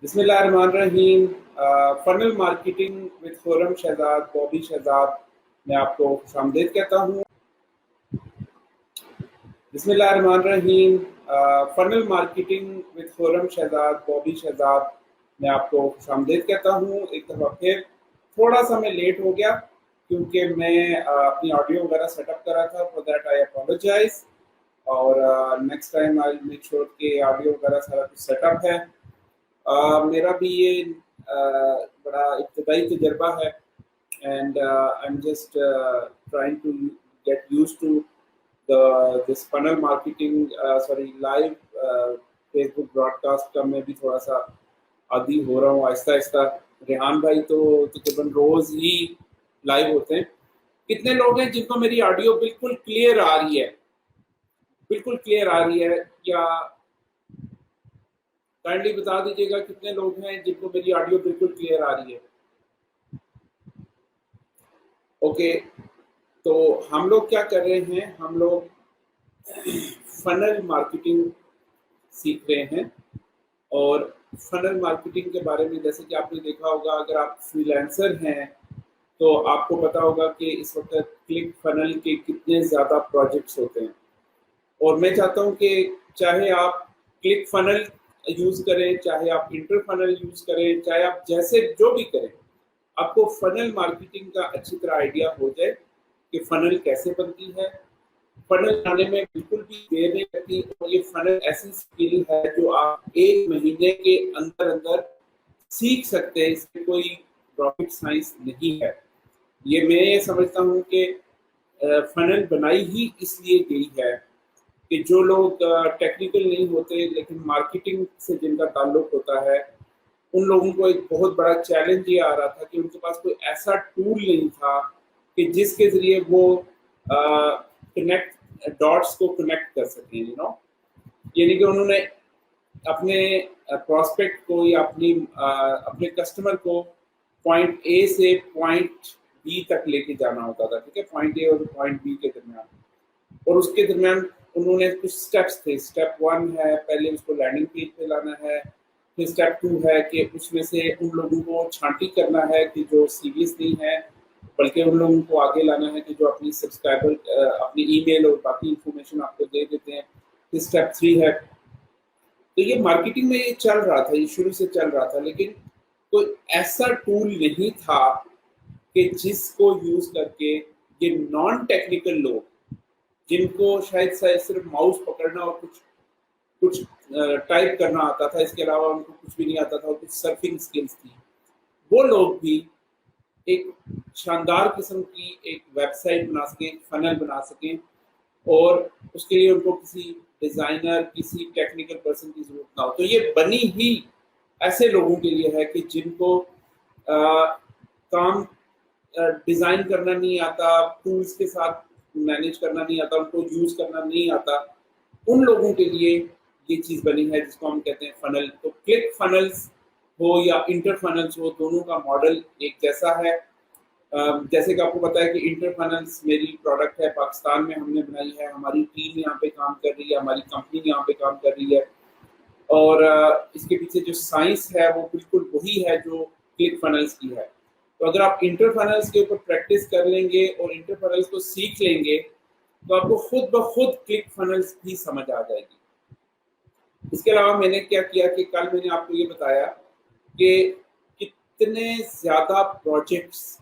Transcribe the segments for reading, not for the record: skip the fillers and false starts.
बिस्मिल्लाहिर्रहमानिर्रहीम। Funnel marketing with Khurram Shahzad, Bobby Shahzad, मैं आपको खुशामदीद कहता हूँ। बिस्मिल्लाहिर्रहमानिर्रहीम। Funnel marketing with Khurram Shahzad, Bobby Shahzad, मैं आपको खुशामदीद कहता हूँ। एक दफ़ा फिर थोड़ा सा मैं लेट हो गया क्योंकि मैं अपनी ऑडियो वगैरह सेटअप कर रहा था। For that I apologize. और next time I make sure कि ऑडियो वगैरह सारा कुछ सेटअप है। मेरा भी ये बड़ा इब्तदाई तजर्बा है and I am just trying to get used to this funnel marketing, sorry live Facebook broadcast का मैं भी थोड़ा सा आदी हो रहा हूँ आहिस्ता आहिस्ता। रेहान भाई तो तकरीबन रोज ही लाइव होते हैं। कितने लोग हैं जिनको मेरी ऑडियो बिल्कुल क्लियर आ रही है? बिल्कुल क्लियर आ रही है या काइंडली बता दीजिएगा कितने लोग हैं जिनको मेरी ऑडियो बिल्कुल क्लियर आ रही है? ओके, तो हम लोग क्या कर रहे हैं, हम लोग फनल मार्केटिंग सीख रहे हैं। और फनल मार्केटिंग के बारे में जैसे कि आपने देखा होगा, अगर आप फ्रीलांसर हैं तो आपको पता होगा कि इस वक्त क्लिक फनल के कितने ज़्यादा प्रोजेक्ट्स होते हैं। और मैं चाहता हूं कि चाहे आप क्लिक फनल यूज़ करें, चाहे आप इंटर फनल यूज़ करें, चाहे आप जैसे जो भी करें, आपको फनल मार्केटिंग का अच्छी तरह आइडिया हो जाए कि फनल कैसे बनती है। फनल बनाने में बिल्कुल भी देर नहीं लगती और ये फनल ऐसी स्किल है जो आप 1 महीने के अंदर अंदर सीख सकते हैं। इसमें कोई रॉकेट साइंस नहीं है। ये मैं ये समझता हूँ कि फनल बनाई ही इसलिए गई है कि जो लोग टेक्निकल नहीं होते लेकिन मार्केटिंग से जिनका ताल्लुक होता है, उन लोगों को एक बहुत बड़ा चैलेंज ये आ रहा था कि उनके पास कोई ऐसा टूल नहीं था कि जिसके ज़रिए वो कनेक्ट डॉट्स को कनेक्ट कर सकें, यानी कि उन्होंने अपने प्रॉस्पेक्ट को या अपने कस्टमर को पॉइंट ए से पॉइंट बी तक लेके जाना होता था। ठीक है, पॉइंट ए और पॉइंट बी के दरमियान, और उसके दरमियान उन्होंने कुछ स्टेप्स थे। स्टेप 1 है पहले उसको लैंडिंग पेज पे लाना है। फिर स्टेप 2 है कि उसमें से उन लोगों को छांटी करना है कि जो सीरियस नहीं है, बल्कि उन लोगों को आगे लाना है कि जो अपनी सब्सक्राइबर अपनी ईमेल और बाकी इंफॉर्मेशन आपको दे देते हैं। फिर स्टेप 3 है। तो ये मार्केटिंग में ये चल रहा था, ये शुरू से चल रहा था, लेकिन कोई ऐसा टूल नहीं था कि जिसको यूज करके ये नॉन टेक्निकल लोग, जिनको शायद सिर्फ माउस पकड़ना और कुछ कुछ टाइप करना आता था, इसके अलावा उनको कुछ भी नहीं आता था और कुछ सर्फिंग स्किल्स थी, वो लोग भी एक शानदार किस्म की एक वेबसाइट बना सकें, फनल बना सकें। और उसके लिए उनको किसी डिज़ाइनर, किसी टेक्निकल पर्सन की ज़रूरत ना हो। तो ये बनी ही ऐसे लोगों के लिए है कि जिनको काम डिज़ाइन करना नहीं आता, टूल्स के साथ मैनेज करना नहीं आता, उनको यूज़ करना नहीं आता, उन लोगों के लिए ये चीज़ बनी है जिसको हम कहते हैं फनल। तो क्लिक फनल्स हो या इंटर फनल्स हो, दोनों का मॉडल एक जैसा है। जैसे कि आपको पता है कि इंटर फनल्स मेरी प्रोडक्ट है, पाकिस्तान में हमने बनाई है, हमारी टीम यहाँ पे काम कर रही है, हमारी कंपनी यहाँ पे काम कर रही है। और इसके पीछे जो साइंस है वो बिल्कुल वही है जो क्लिक फनल्स की है। तो अगर आप इंटर फनल्स के ऊपर प्रैक्टिस कर लेंगे और इंटर फनल्स को सीख लेंगे तो आपको खुद ब खुद क्लिक फनल्स भी समझ आ जाएगी। इसके अलावा मैंने क्या किया कि कल मैंने आपको ये बताया कि कितने ज़्यादा प्रोजेक्ट्स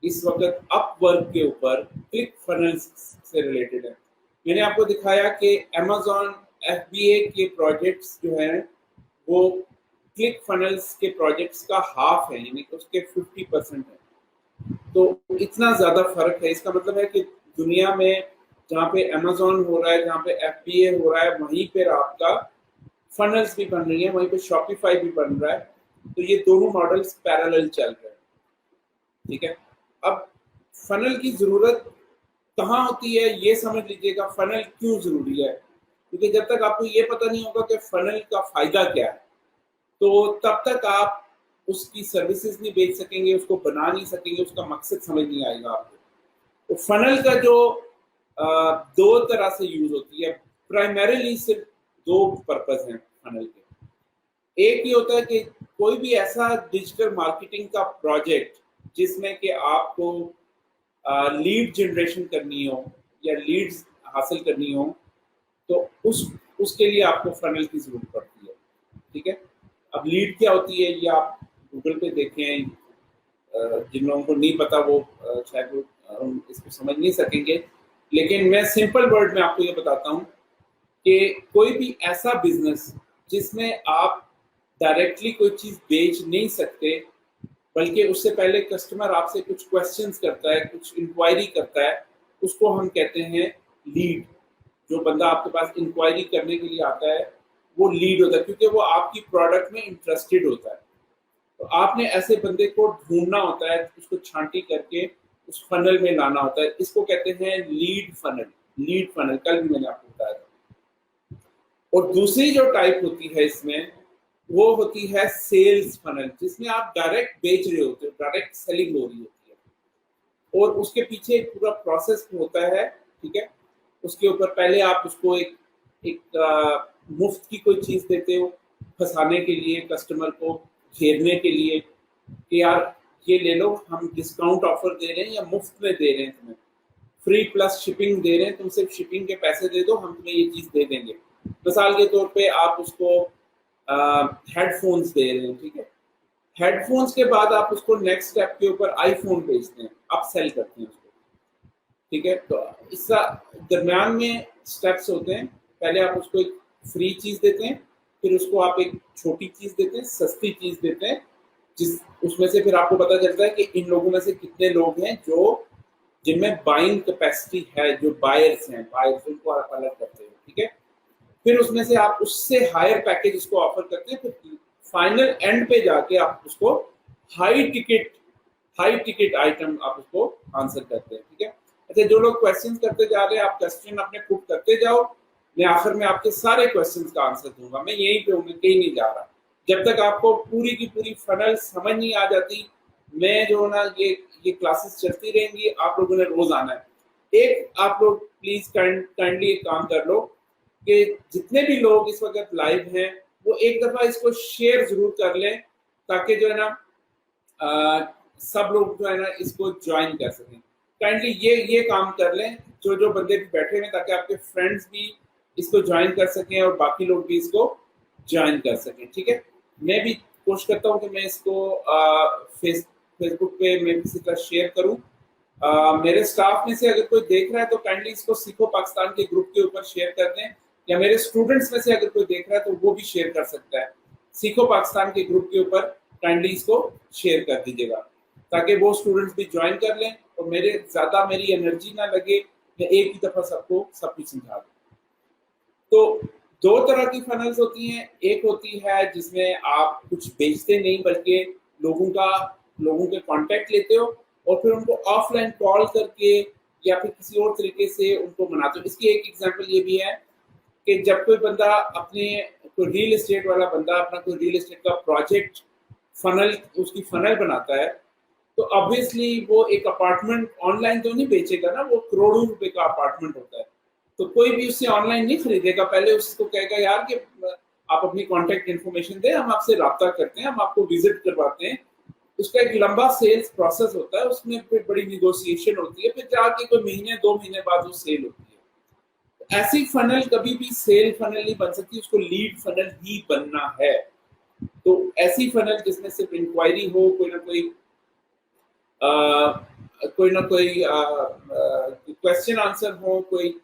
इस वक्त अपवर्क के ऊपर क्लिक फनल्स से रिलेटेड है। मैंने आपको दिखाया कि अमेज़न FBA के प्रोजेक्ट्स जो हैं वो क्लिक फनल्स के प्रोजेक्ट्स का हाफ है, यानी कि उसके 50% है। तो इतना ज़्यादा फर्क है। इसका मतलब है कि दुनिया में जहाँ पे अमेज़न हो रहा है, जहाँ पे FBA हो रहा है, वहीं पर आपका फनल्स भी बन रही है, वहीं पे शॉपिफाई भी बन रहा है। तो ये दोनों मॉडल्स पैरेलल चल रहे हैं। ठीक है, अब फनल की जरूरत कहाँ होती है ये समझ लीजिएगा। फनल क्यों जरूरी है? क्योंकि जब तक आपको ये पता नहीं होगा कि फनल का फायदा क्या है, तो तब तक आप उसकी सर्विसेज नहीं बेच सकेंगे, उसको बना नहीं सकेंगे, उसका मकसद समझ नहीं आएगा आपको। तो फनल का जो दो तरह से यूज होती है, प्राइमरीली सिर्फ दो पर्पज हैं फनल के। एक ये होता है कि कोई भी ऐसा डिजिटल मार्केटिंग का प्रोजेक्ट जिसमें कि आपको लीड जनरेशन करनी हो या लीड्स हासिल करनी हो, तो उसके लिए आपको फनल की जरूरत पड़ती है। ठीक है, अब लीड क्या होती है ये आप गूगल पे देखें, जिन लोगों को नहीं पता वो शायद वो इसको समझ नहीं सकेंगे, लेकिन मैं सिंपल वर्ड में आपको ये बताता हूँ कि कोई भी ऐसा बिजनेस जिसमें आप डायरेक्टली कोई चीज बेच नहीं सकते, बल्कि उससे पहले कस्टमर आपसे कुछ क्वेश्चंस करता है, कुछ इंक्वायरी करता है, उसको हम कहते हैं लीड। जो बंदा आपके पास इंक्वायरी करने के लिए आता है वो लीड होता है, क्योंकि वो आपकी प्रोडक्ट में इंटरेस्टेड होता है। तो आपने ऐसे बंदे को ढूंढना होता है, उसको छांटी करके उस फनल में लाना होता है। इसको कहते हैं लीड फनल। लीड फनल कल भी मैंने आपको बताया था। और दूसरी जो टाइप होती है इसमें, वो होती है सेल्स फनल, जिसमें आप डायरेक्ट बेच रहे होते हो, डायरेक्ट सेलिंग हो रही होती है और उसके पीछे एक पूरा प्रोसेस होता है। ठीक है, उसके ऊपर पहले आप उसको एक एक मुफ्त की कोई चीज देते हो फंसाने के लिए, कस्टमर को घेरने के लिए कि यार ये ले लो, हम डिस्काउंट ऑफर दे रहे हैं या मुफ्त में दे रहे हैं, तुम्हें फ्री प्लस शिपिंग दे रहे हैं, तुम सिर्फ शिपिंग के पैसे दे दो, हम तुम्हें ये चीज दे देंगे। मिसाल के तौर पे आप उसको हेडफोन्स दे रहे हैं। ठीक है, हेडफोन्स के बाद आप उसको नेक्स्ट स्टेप के ऊपर आईफोन बेचते हैं, अप सेल करते हैं उसको। ठीक है, तो इस दरम्यान में स्टेप्स होते हैं। पहले आप उसको एक फ्री चीज देते हैं, फिर उसको आप एक छोटी चीज देते हैं, सस्ती चीज देते हैं, जिस उसमें से फिर आपको पता चलता है कि इन लोगों में से कितने लोग हैं जो जिनमें बाइंग कैपेसिटी है, जो बायर्स हैं, बायर्स उनको आप अलग करते हैं। ठीक है, फिर उसमें से आप उससे हायर पैकेज उसको ऑफर करते हैं, फिर फाइनल एंड पे जाके आप उसको हाई टिकट आइटम आप उसको आंसर करते हैं। ठीक है, अच्छा, जो लोग क्वेश्चन करते जा रहे हैं, आप क्वेश्चन अपने पुट करते जाओ, मैं आखिर में आपके सारे क्वेश्चंस का आंसर दूंगा। मैं यहीं पे हूँ, मैं कहीं नहीं जा रहा जब तक आपको पूरी की पूरी फनल समझ नहीं आ जाती। मैं जो ना ये क्लासेस चलती रहेंगी, आप लोगों ने रोज आना है। एक आप लोग प्लीज काइंडली एक काम कर लो कि जितने भी लोग इस वक्त लाइव हैं वो एक दफा इसको शेयर जरूर कर लें, ताकि जो है ना सब लोग जो है ना इसको ज्वाइन कर सकें। काइंडली ये काम कर लें, जो जो बंदे भी बैठे हैं, ताकि आपके फ्रेंड्स भी इसको ज्वाइन कर सकें और बाकी लोग भी इसको ज्वाइन कर सकें। ठीक है, मैं भी कोशिश करता हूँ कि मैं इसको फेसबुक पे मैं किसी तरह शेयर करूँ। मेरे स्टाफ में से अगर कोई देख रहा है तो काइंडली इसको सीखो पाकिस्तान के ग्रुप के ऊपर शेयर कर दें, या मेरे स्टूडेंट्स में से अगर कोई देख रहा है तो वो भी शेयर कर सकता है। सीखो पाकिस्तान के ग्रुप के ऊपर काइंडली इसको शेयर कर दीजिएगा, ताकि वो स्टूडेंट्स भी ज्वाइन कर लें और मेरी एनर्जी ना लगे, मैं एक ही दफा सबको सब कुछ समझा दूं। तो दो तरह की फनल्स होती हैं। एक होती है जिसमें आप कुछ बेचते नहीं, बल्कि लोगों के कांटेक्ट लेते हो और फिर उनको ऑफलाइन कॉल करके या फिर किसी और तरीके से उनको मनाते हो। इसकी एक एग्जांपल ये भी है कि जब कोई बंदा कोई रियल एस्टेट वाला बंदा अपना कोई रियल एस्टेट का प्रोजेक्ट उसकी फनल बनाता है, तो ऑब्वियसली वो एक अपार्टमेंट ऑनलाइन तो नहीं बेचेगा ना, वो करोड़ों रुपए का अपार्टमेंट होता है। तो कोई भी उससे ऑनलाइन नहीं खरीदेगा, पहले उसको कहेगा यार कि आप अपनी कॉन्टेक्ट इन्फॉर्मेशन दें, हम आपसे रब्ता करते हैं, हम आपको विजिट करवाते हैं। उसका एक लंबा सेल्स प्रोसेस होता है, उसमें फिर बड़ी निगोशिएशन होती है, फिर जाके कोई महीने 2 महीने बाद वो सेल होती है। ऐसी फनल कभी भी सेल फनल नहीं बन सकती, उसको लीड फनल ही बनना है। तो ऐसी फनल जिसमें सिर्फ इंक्वायरी हो, कोई ना कोई क्वेश्चन आंसर हो, कोई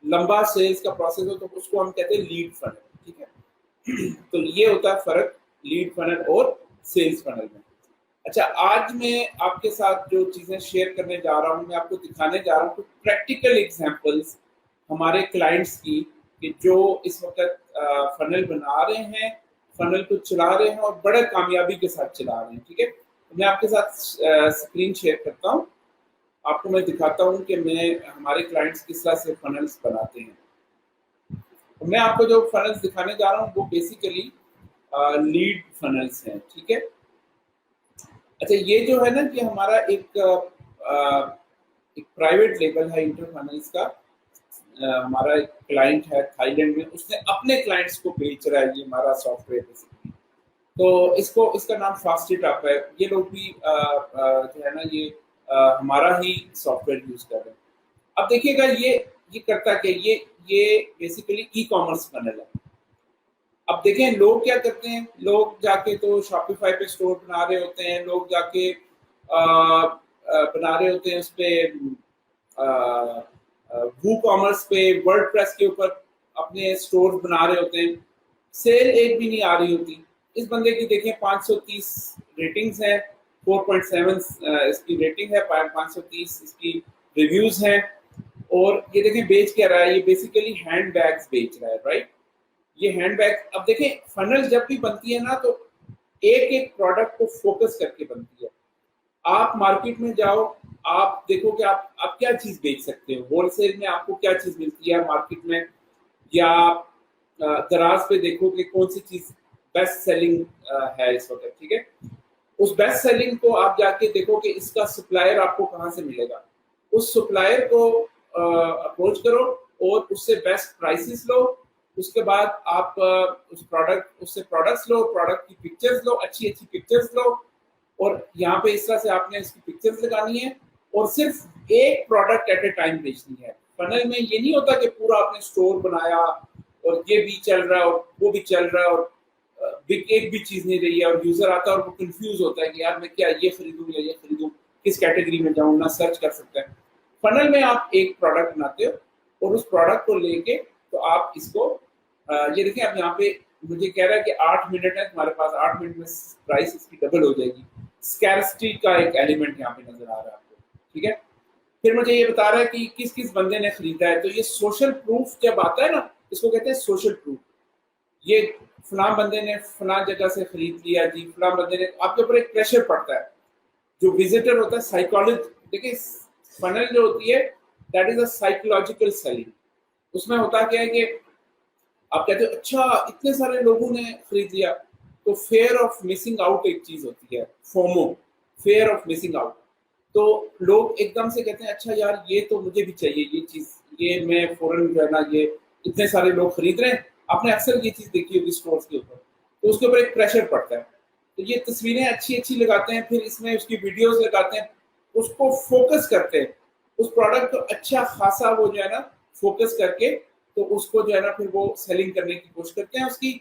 लंबा सेल्स का प्रोसेस हो, तो उसको हम कहते हैं लीड फनल। ठीक है, तो ये होता है फर्क लीड फनल और सेल्स फनल में। अच्छा, आज मैं आपके साथ जो चीजें शेयर करने जा रहा हूँ, मैं आपको दिखाने जा रहा हूँ कुछ प्रैक्टिकल एग्जांपल्स हमारे क्लाइंट्स की, कि जो इस वक्त फनल बना रहे हैं, फनल को चला रहे हैं और बड़े कामयाबी के साथ चला रहे हैं। ठीक है, मैं आपके साथ स्क्रीन शेयर करता हूँ, आपको मैं दिखाता हूँ कि हमारे क्लाइंट्स किस तरह से फनल्स बनाते हैं। तो मैं आपको जो फनल्स दिखाने जा रहा हूँ वो बेसिकली लीड फनल्स हैं। ठीक है, अच्छा, ये जो है ना कि हमारा एक प्राइवेट लेबल है इंटर फनल्स का। हमारा एक क्लाइंट है थाईलैंड में, उसने अपने क्लाइंट्स को बेच रहा है ये हमारा सॉफ्टवेयर बेसिकली। तो इसको इसका नाम फास्टेट अप है। ये लोग भी जो है ना ये हमारा ही सॉफ्टवेयर यूज कर रहे हैं। अब देखिएगा ये करता क्या, ये बेसिकली ई कॉमर्स फनल है। अब देखें लोग क्या करते हैं, लोग जाके तो शॉपिफाई पे स्टोर बना रहे होते हैं, लोग जाके बना रहे होते हैं उस पे वू कॉमर्स पे वर्डप्रेस के ऊपर अपने स्टोर बना रहे होते हैं, सेल एक भी नहीं आ रही होती। इस बंदे की देखें 530 रेटिंग्स हैं, 4.7 इसकी रेटिंग है, 530 इसकी रिव्यूज हैं, और ये देखें बेच क्या रहा है, ये बेसिकली हैंड बैग्स बेच रहा है, राइट। ये हैंड बैग, अब देखें फनल जब भी बनती है ना तो एक एक प्रोडक्ट को फोकस करके बनती है। आप मार्केट में जाओ, आप देखो कि आप क्या चीज बेच सकते हो, होलसेल में आपको क्या चीज मिलती है मार्केट में, या दराज पे देखो कि कौन सी चीज बेस्ट सेलिंग है इस वक्त, ठीक है। उस बेस्ट सेलिंग को आप जाके देखो कि इसका सप्लायर आपको कहाँ से मिलेगा, उस सप्लायर को अप्रोच करो और उससे बेस्ट प्राइसेस लो। उसके बाद आप उससे प्रोडक्ट्स लो, प्रोडक्ट की पिक्चर्स लो, अच्छी अच्छी पिक्चर्स लो, और यहाँ पे इस तरह से आपने इसकी पिक्चर्स लगानी है, और सिर्फ एक प्रोडक्ट एट ए टाइम बेचनी है। फनल में ये नहीं होता कि पूरा आपने स्टोर बनाया और ये भी चल रहा है और वो भी चल रहा है और एक भी चीज नहीं रही है, और यूजर आता है और वो कंफ्यूज होता है कि यार मैं क्या ये खरीदूं या ये खरीदूं, किस कैटेगरी में जाऊं, ना सर्च कर सकता है। फनल में आप एक प्रोडक्ट बनाते हो और उस प्रोडक्ट को लेके तो आप इसको ये देखिए, अब यहाँ पे मुझे कह रहा है कि 8 मिनट है तुम्हारे पास, 8 मिनट में प्राइस इसकी डबल हो जाएगी। स्कैरसिटी का एक एलिमेंट यहाँ पे नजर आ रहा है आपको, ठीक है। फिर मुझे ये बता रहा है कि किस किस बंदे ने खरीदा है, तो ये सोशल प्रूफ जब आता है ना, इसको कहते हैं सोशल प्रूफ। ये फलां बंदे ने फलां जगह से खरीद लिया जी, फलां बंदे ने, आपके ऊपर एक प्रेशर पड़ता है। जो विजिटर होता है साइकोलॉजी, देखिए फनल जो होती है that is a psychological selling. उसमें होता क्या है कि आप कहते हो अच्छा इतने सारे लोगों ने खरीद लिया, तो फेयर ऑफ मिसिंग आउट एक चीज होती है, FOMO, fair of missing out. तो लोग एकदम से कहते हैं अच्छा यार ये तो मुझे भी चाहिए ये चीज, ये मैं फौरन जो है ना, ये इतने सारे लोग खरीद रहे हैं। आपने अक्सर ये चीज देखी होगी स्टोर्स के ऊपर, तो उसके ऊपर एक प्रेशर पड़ता है। तो ये तस्वीरें अच्छी अच्छी लगाते हैं, फिर इसमें उसकी वीडियोस लगाते हैं, उसको फोकस करते हैं, उस प्रोडक्ट को अच्छा खासा वो जो है ना फोकस करके, तो उसको जो है ना फिर वो सेलिंग करने की कोशिश करते हैं उसकी।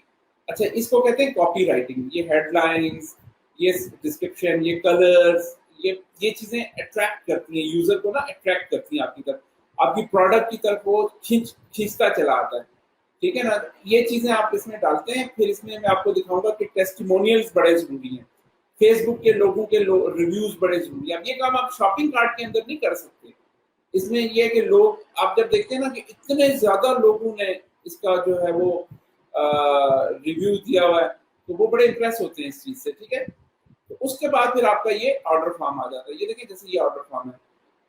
अच्छा इसको कहते हैं कॉपी राइटिंग। ये हेडलाइंस, ये डिस्क्रिप्शन, ये कलर्स, ये चीजें अट्रैक्ट करती हैं यूजर को ना, अट्रैक्ट करती हैं आपकी तरफ, आपकी प्रोडक्ट की तरफ वो खींचता चला आता है, ठीक है ना। ये चीजें आप इसमें डालते हैं। फिर इसमें मैं आपको दिखाऊंगा कि टेस्टिमोनियल्स बड़े जरूरी हैं, फेसबुक के लोगों के रिव्यूज बड़े जरूरी हैं। अब ये काम आप शॉपिंग कार्ट के अंदर नहीं कर सकते। इसमें ये है कि लोग, आप जब देखते हैं ना कि इतने ज्यादा लोगों ने इसका जो है वो रिव्यू दिया हुआ है, तो वो बड़े इंप्रेस होते हैं इस चीज से, ठीक है। तो उसके बाद फिर आपका ये ऑर्डर फॉर्म आ जाता है। ये देखिए जैसे ये ऑर्डर फॉर्म है,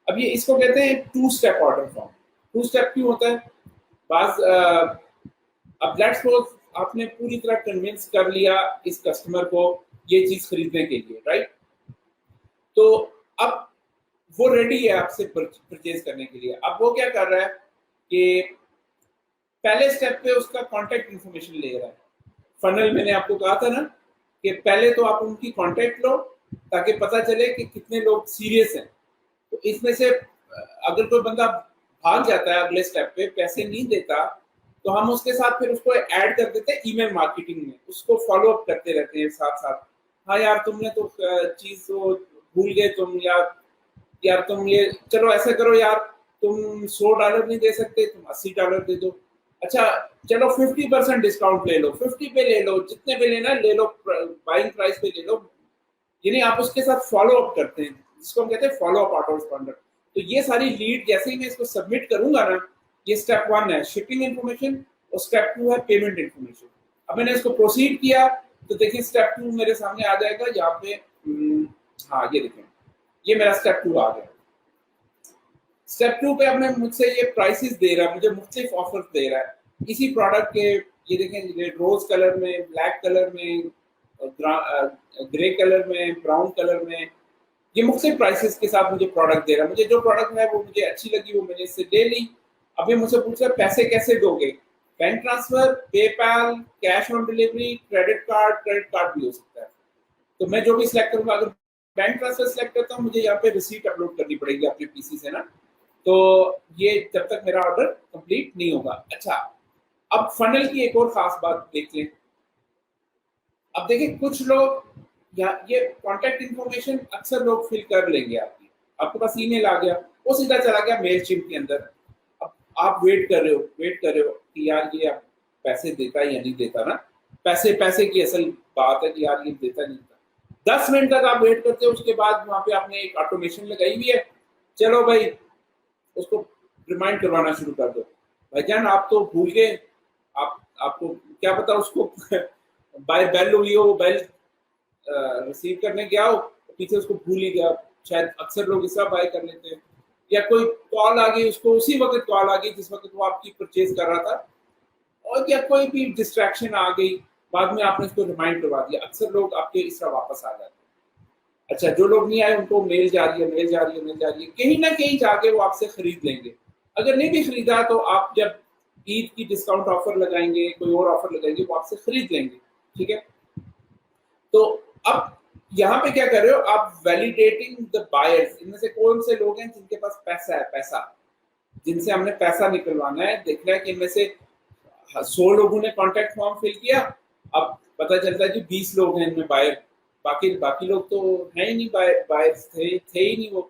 अब ये इसको कहते हैं 2 स्टेप ऑर्डर फॉर्म। 2 स्टेप क्यों होता है, बाज अब लेट्स सपोज आपने पूरी तरह कन्विंस कर लिया इस कस्टमर को ये चीज खरीदने के लिए, राइट। तो अब वो रेडी है आपसे परचेज करने के लिए। अब वो क्या कर रहा है कि पहले स्टेप पे उसका कांटेक्ट इंफॉर्मेशन ले रहा है। फनल मैंने आपको कहा था ना कि पहले तो आप उनकी कांटेक्ट लो ताकि पता चले कि कितने लोग सीरियस हैं। तो इसमें से अगर कोई बंदा भाग जाता है अगले स्टेप पे, पैसे नहीं देता, तो हम उसके साथ फिर उसको ऐड कर देते हैं ईमेल मार्केटिंग में, उसको फॉलो अप करते रहते हैं साथ साथ। हाँ यार तुमने तो चीज तो भूल गए तुम, यार तुम ये चलो ऐसा करो यार, तुम $100 नहीं दे सकते, तुम $80 दे दो। अच्छा चलो 50% डिस्काउंट ले लो, 50 पे ले लो, जितने पे लेना ले लो, बाइंग प्राइस पे ले लो। यानी आप उसके साथ फॉलो अप करते हैं, जिसको हम कहते हैं फॉलो अप ऑटो रिस्पॉन्डर। तो ये सारी लीड जैसे ही मैं इसको सबमिट करूंगा ना, ये स्टेप 1 है शिपिंग इन्फॉर्मेशन, और स्टेप 2 है पेमेंट इन्फॉर्मेशन। अब मैंने इसको प्रोसीड किया तो देखिए स्टेप 2 मेरे सामने आ जाएगा यहाँ पे। हाँ ये देखें, ये मेरा स्टेप 2 आ गया। स्टेप 2 पे अपने मुझसे ये प्राइसेस दे रहा है, मुझे मुख्तलिफ ऑफर्स दे रहा है इसी प्रोडक्ट के। ये देखें रोज कलर में, ब्लैक कलर में, ग्रे कलर में, ब्राउन कलर में, ये मुख्तलिफ प्राइसेस के साथ मुझे प्रोडक्ट दे रहा है। मुझे जो प्रोडक्ट है वो मुझे अच्छी लगी, वो मैंने इससे ले ली। अभी मुझसे पूछ रहा है पैसे कैसे दोगे, bank transfer, PayPal, cash on delivery, credit card भी हो सकता है। तो मैं जो भी सिलेक्ट करूंगा, अगर बैंक ट्रांसफर सिलेक्ट करता हूँ, मुझे यहाँ पे रिसीट अपलोड करनी पड़ेगी अपने पीसी से ना, तो ये जब तक मेरा ऑर्डर कंप्लीट नहीं होगा। अच्छा, अब फनल की एक और खास बात देख लें। अब देखिए, कुछ लोग ये कॉन्टैक्ट इन्फॉर्मेशन अक्सर लोग फिल कर लेंगे आपकी, आपके पास ईमेल आ गया, वो सीधा चला गया मेलचिम्प के अंदर। अब आप वेट कर रहे हो कि यार ये अब पैसे देता है या नहीं देता ना, पैसे की असल बात है कि यार ये देता नहीं देता। 10 मिनट तक आप वेट करते हो, उसके बाद वहां पे आपने एक ऑटोमेशन लगाई हुई है, चलो भाई उसको रिमाइंड करवाना शुरू कर दो। भाईजान आप तो भूल गए, आपको क्या पता उसको बाय बेल हुई हो, बेल रिसीव करने गया हो, पीछे उसको भूल ही गया। शायद अक्सर लोग इस तरह बाय कर लेते हैं, या कोई कॉल आ गई उसको, उसी वक्त कॉल आ गई जिस वक्त वो आपकी परचेज कर रहा था, और या कोई भी डिस्ट्रैक्शन आ गई, बाद में आपने उसको रिमाइंड करवा दिया। अक्सर लोग आपके इस तरह वापस आ जाते हैं। अच्छा, जो लोग नहीं आए उनको मेल जा रही है, कहीं ना कहीं जाके वो आपसे खरीद लेंगे। अगर नहीं भी खरीदा तो आप जब ईद की डिस्काउंट ऑफर लगाएंगे, कोई और ऑफर लगाएंगे, वो आपसे खरीद लेंगे। ठीक है, तो अब यहाँ पे क्या कर रहे हो आप, वैलिडेटिंग द बायर्स। इनमें से कौन से लोग हैं जिनके पास पैसा है, पैसा जिनसे हमने पैसा निकलवाना है। देखना है कि इनमें से 100 लोगों ने कॉन्टैक्ट फॉर्म फिल किया, अब पता चलता है कि 20 लोग हैं इनमें बायर, बाकी लोग तो है ही नहीं, बायर्स थे ही नहीं वो।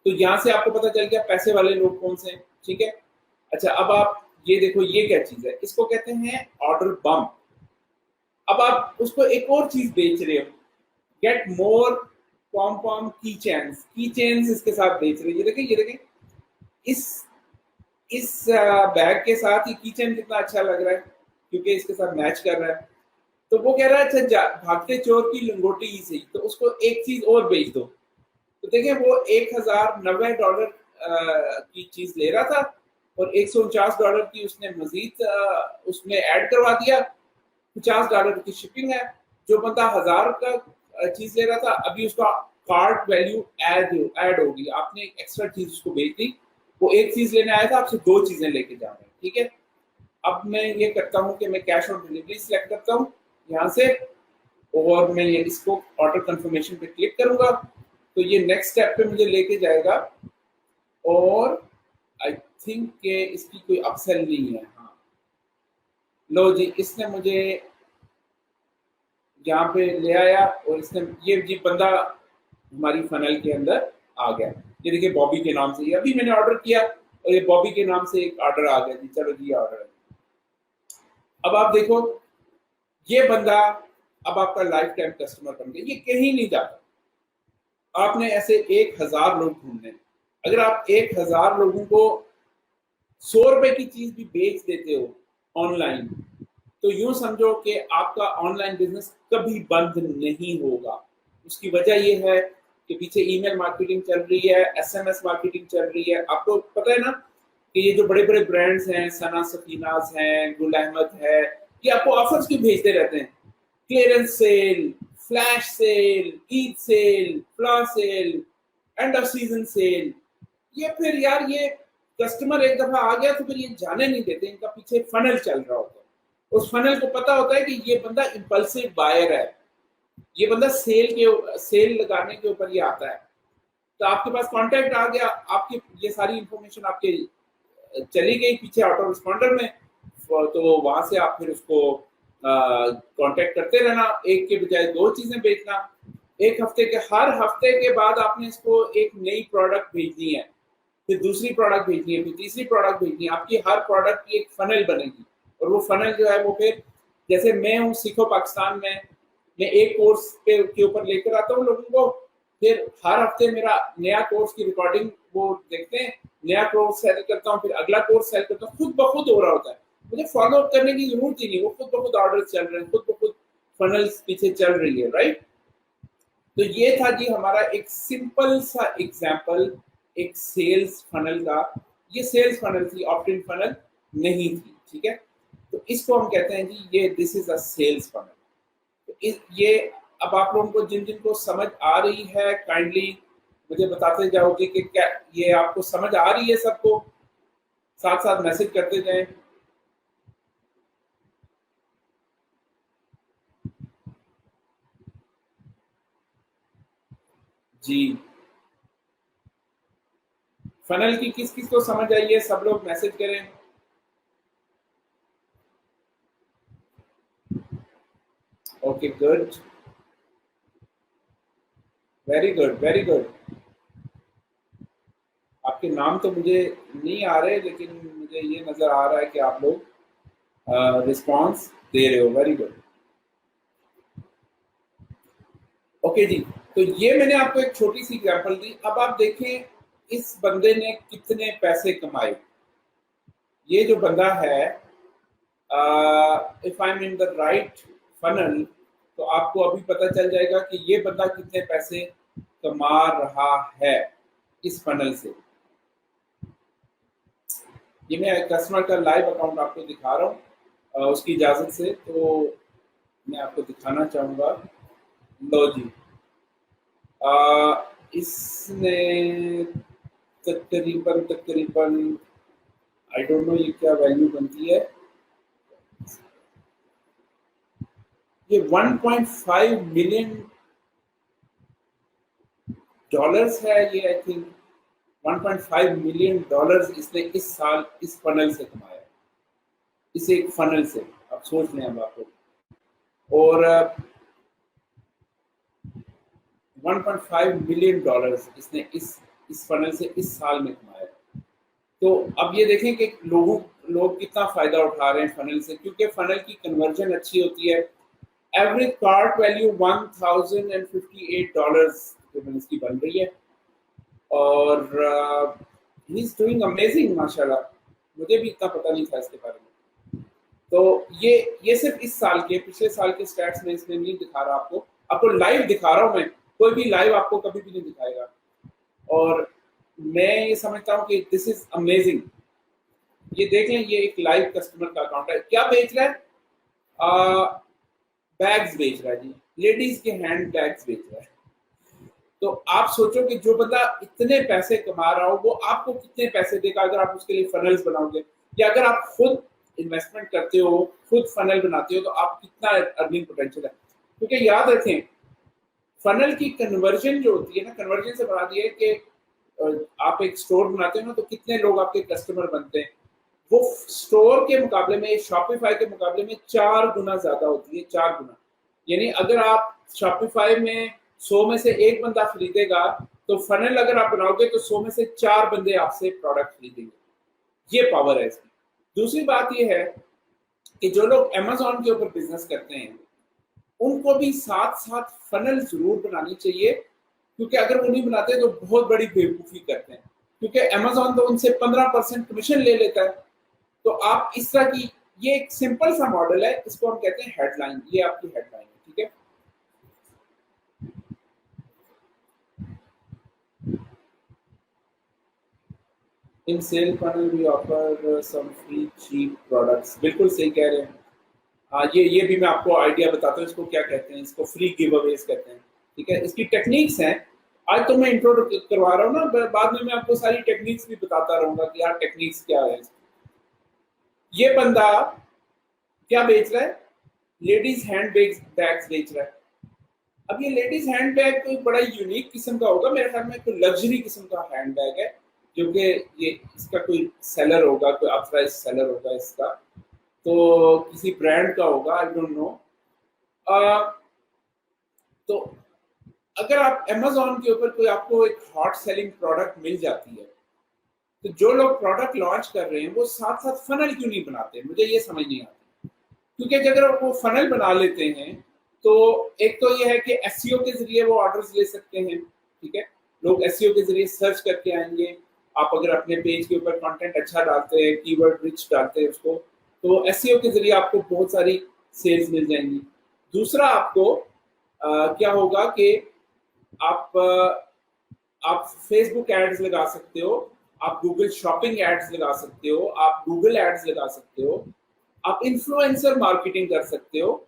तो यहाँ से आपको पता चल गया पैसे वाले लोग कौन से हैं। ठीक है, अच्छा, अब आप ये देखो, ये क्या चीज है, इसको कहते हैं ऑर्डर बम्प। अब आप उसको एक और चीज बेच रहे हो, गेट मोर पॉम पॉम की चेन्स इसके साथ बेच रहे हो। ये देखें इस बैग के साथ ही की चेन कितना अच्छा लग रहा है, क्योंकि इसके साथ मैच कर रहा है। तो वो कह रहा है अच्छा, भागते चोर की लंगोटी ही सही, तो उसको एक चीज और बेच दो। तो देखिए, वो $1090 की चीज ले रहा था, और $149 की उसने मजीद उसमें ऐड करवा दिया। $50 की शिपिंग है। जो बंदा 1000 का चीज ले रहा था, अभी उसका कार्ट वैल्यू ऐड होगी, आपने एक्स्ट्रा चीज उसको बेच दी। वो एक चीज लेने आया था, आपसे 2 चीजें लेके जा रहे हैं। ठीक है, अब मैं ये करता हूँ कि मैं कैश ऑन डिलीवरी सिलेक्ट करता हूँ यहाँ से, और मैं ये इसको ऑर्डर कंफर्मेशन पे क्लिक करूंगा, तो ये नेक्स्ट स्टेप पे मुझे लेके जाएगा। और आई थिंक के इसकी कोई अपसेल नहीं है। हाँ, लो जी, इसने मुझे यहाँ पे ले आया, और इसने ये जी बंदा हमारी फनल के अंदर आ गया। ये देखिए, बॉबी के नाम से, ये अभी मैंने ऑर्डर किया और ये बॉबी के नाम से एक ऑर्डर आ गया जी। चलो जी, ऑर्डर है। अब आप देखो, ये बंदा अब आपका लाइफ टाइम कस्टमर बन गया, ये कहीं नहीं जाता। आपने ऐसे 1000 लोग ढूंढने, अगर आप 1000 लोगों को 100 रुपए की चीज भी बेच देते हो ऑनलाइन, तो यूं समझो कि आपका ऑनलाइन बिजनेस कभी बंद नहीं होगा। उसकी वजह यह है कि पीछे ईमेल मार्केटिंग चल रही है, एसएमएस मार्केटिंग चल रही है। आपको पता है ना कि ये जो बड़े बड़े ब्रांड्स हैं, सना सफीनाज हैं, गुल अहमद है, ये आपको ऑफर्स क्यों भेजते रहते हैं? Clearance sale, flash sale, Eid sale, flash sale, end of season sale. ये फिर यार, ये कस्टमर एक दफा आ गया तो फिर ये जाने नहीं देते, इनका पीछे फनल चल रहा होता है। उस फनल को पता होता है कि ये बंदा इंपल्सिव बायर है, ये बंदा सेल लगाने के ऊपर ये आता है। तो आपके पास कांटेक्ट आ गया, आपकी ये सारी इंफॉर्मेशन आपके चली गई पीछे ऑटो रिस्पॉन्डर में, तो वहां से आप फिर उसको कांटेक्ट करते रहना, एक के बजाय 2 चीजें बेचना। हर हफ्ते के बाद आपने इसको एक नई प्रोडक्ट भेजनी है, फिर दूसरी प्रोडक्ट भेजनी है, फिर तीसरी प्रोडक्ट भेजनी है। आपकी हर प्रोडक्ट की एक फनल बनेगी, और वो फनल जो है वो फिर, जैसे मैं हूँ सीखो पाकिस्तान में, मैं एक कोर्स के ऊपर लेकर आता हूँ लोगों को, फिर हर हफ्ते मेरा नया कोर्स की रिकॉर्डिंग वो देखते हैं, नया कोर्स सेल करता हूँ, फिर अगला कोर्स सेल करता हूँ। खुद ब खुद हो रहा होता है, मुझे फॉलो अप करने की जरूरत ही नहीं, वो खुद ब खुद ऑर्डर चल रहे हैं, खुद ब खुद फनल्स पीछे चल रही है। राइट, तो ये था जी हमारा एक सिंपल सा एग्जाम्पल एक सेल्स फनल का। ये सेल्स फनल थी, ऑप्ट-इन फनल नहीं थी। ठीक है, तो इसको हम कहते हैं जी, ये this is a sales funnel. तो ये अब आप लोगों को जिनको समझ आ रही है, काइंडली मुझे बताते जाओगे कि क्या ये आपको समझ आ रही है सबको, साथ साथ मैसेज करते जाएं। जी, फनल की किस किस को समझ आई है, सब लोग मैसेज करें। Okay, good, very good, very good. आपके नाम तो मुझे नहीं आ रहे, लेकिन मुझे ये नजर आ रहा है कि आप लोग रिस्पॉन्स दे रहे हो, वेरी गुड। ओके जी, तो ये मैंने आपको एक छोटी सी एग्जांपल दी। अब आप देखें इस बंदे ने कितने पैसे कमाए। ये जो बंदा है, if I am in the right funnel, तो आपको अभी पता चल जाएगा कि ये बंदा कितने पैसे कमा रहा है इस फनल से। ये मैं कस्टमर का लाइव अकाउंट आपको दिखा रहा हूँ उसकी इजाजत से, तो मैं आपको दिखाना चाहूंगा। लो जी, इसने तकरीबन तकरीबन आई डोंट नो ये क्या वैल्यू बनती है। ये 1.5 मिलियन डॉलर्स है, ये आई थिंक 1.5 मिलियन डॉलर्स इसने इस साल इस फनल से कमाया, इस एक फनल से। आप सोच लें अब आपको। और 1.5 मिलियन डॉलर्स इसने इस फनल से इस साल में कमाया। तो अब ये देखें कि लोग कितना फायदा उठा रहे हैं फनल से, क्योंकि फनल की कन्वर्जन अच्छी होती है। एवरेज कार्ट वैल्यू $1058 इसकी बन रही है, और ही इज डूइंग अमेजिंग माशाल्लाह। मुझे भी इतना पता नहीं था इसके बारे में। तो ये सिर्फ इस साल के, पिछले साल के स्टैट्स में इसमें नहीं दिखा रहा आपको लाइव दिखा रहा हूँ मैं। कोई भी लाइव आपको कभी भी नहीं दिखाएगा। और मैं ये समझता हूँ कि दिस इज अमेजिंग। ये देख लें, ये एक लाइव कस्टमर का अकाउंट है। क्या बेच रहा है? बैग्स बेच रहा है जी, लेडीज के हैंड बैग्स बेच रहा है। तो आप सोचो कि जो बंदा इतने पैसे कमा रहा हो वो आपको कितने पैसे देगा अगर आप उसके लिए फनल्स बनाओगे, या अगर आप खुद इन्वेस्टमेंट करते हो, खुद फनल बनाते हो, तो आप कितना अर्निंग पोटेंशियल है। क्योंकि याद रखें, फनल की कन्वर्जन जो होती है ना, कन्वर्जन से बना दिया है कि आप एक स्टोर बनाते हो ना, तो कितने लोग आपके कस्टमर बनते हैं। वो स्टोर के मुकाबले में, शॉपिफाई के मुकाबले में 4 गुना ज्यादा होती है, 4 गुना। यानी अगर आप शॉपिफाई में 100 में से एक बंदा खरीदेगा, तो फनल अगर आप बनाओगे तो 100 में से 4 बंदे आपसे प्रोडक्ट खरीदेंगे। ये पावर है इसकी। दूसरी बात ये है कि जो लोग अमेजोन के ऊपर बिजनेस करते हैं, उनको भी साथ साथ फनल जरूर बनानी चाहिए, क्योंकि अगर वो नहीं बनाते तो बहुत बड़ी बेवकूफी करते हैं। क्योंकि अमेजोन तो उनसे 15% कमीशन ले लेता है। तो आप इस तरह की, ये एक सिंपल सा मॉडल है, इसको हम कहते हैं हेडलाइन। ये आपकी हेडलाइन है, ठीक है। In sale funnel we offer some free cheap products. बिल्कुल सही कह रहे हैं। हाँ, ये भी मैं आपको आइडिया बताता हूँ, इसको क्या कहते हैं। इसको फ्री गिव अवेज कहते हैं, ठीक है। इसकी टेक्निक्स हैं। आज तो मैं इंट्रो करवा रहा हूँ ना, बाद में मैं आपको सारी टेक्निक्स भी बताता रहूंगा कि यार टेक्निक्स क्या है। ये बंदा क्या बेच रहा है? लेडीज हैंड बैग्स बेच रहा है। अब ये लेडीज हैंड बैग कोई बड़ा यूनिक किस्म का होगा, मेरे ख्याल में कोई लग्जरी किस्म का हैंड बैग है, जो कि ये इसका कोई सेलर होगा, कोई ऑथराइज्ड सेलर होगा इसका, तो किसी ब्रांड का होगा, आई डोंट नो। तो अगर आप अमेजोन के ऊपर कोई आपको एक हॉट सेलिंग प्रोडक्ट मिल जाती है, तो जो लोग प्रोडक्ट लॉन्च कर रहे हैं वो साथ साथ फनल क्यों नहीं बनाते? मुझे ये समझ नहीं आती। क्योंकि अगर वो फनल बना लेते हैं, तो एक तो ये है कि एसईओ के जरिए वो ऑर्डर्स ले सकते हैं, ठीक है। लोग एसईओ के जरिए सर्च करके आएंगे। आप अगर अपने पेज के ऊपर कंटेंट अच्छा डालते हैं, कीवर्ड रिच डालते हैं उसको, तो एसईओ के जरिए आपको बहुत सारी सेल्स मिल जाएंगी। दूसरा, आपको क्या होगा कि आप आप फेसबुक एड्स लगा सकते हो, आप गूगल शॉपिंग एड्स लगा सकते हो, आप गूगल एड्स लगा सकते हो, आप इन्फ्लुएंसर मार्केटिंग कर सकते हो।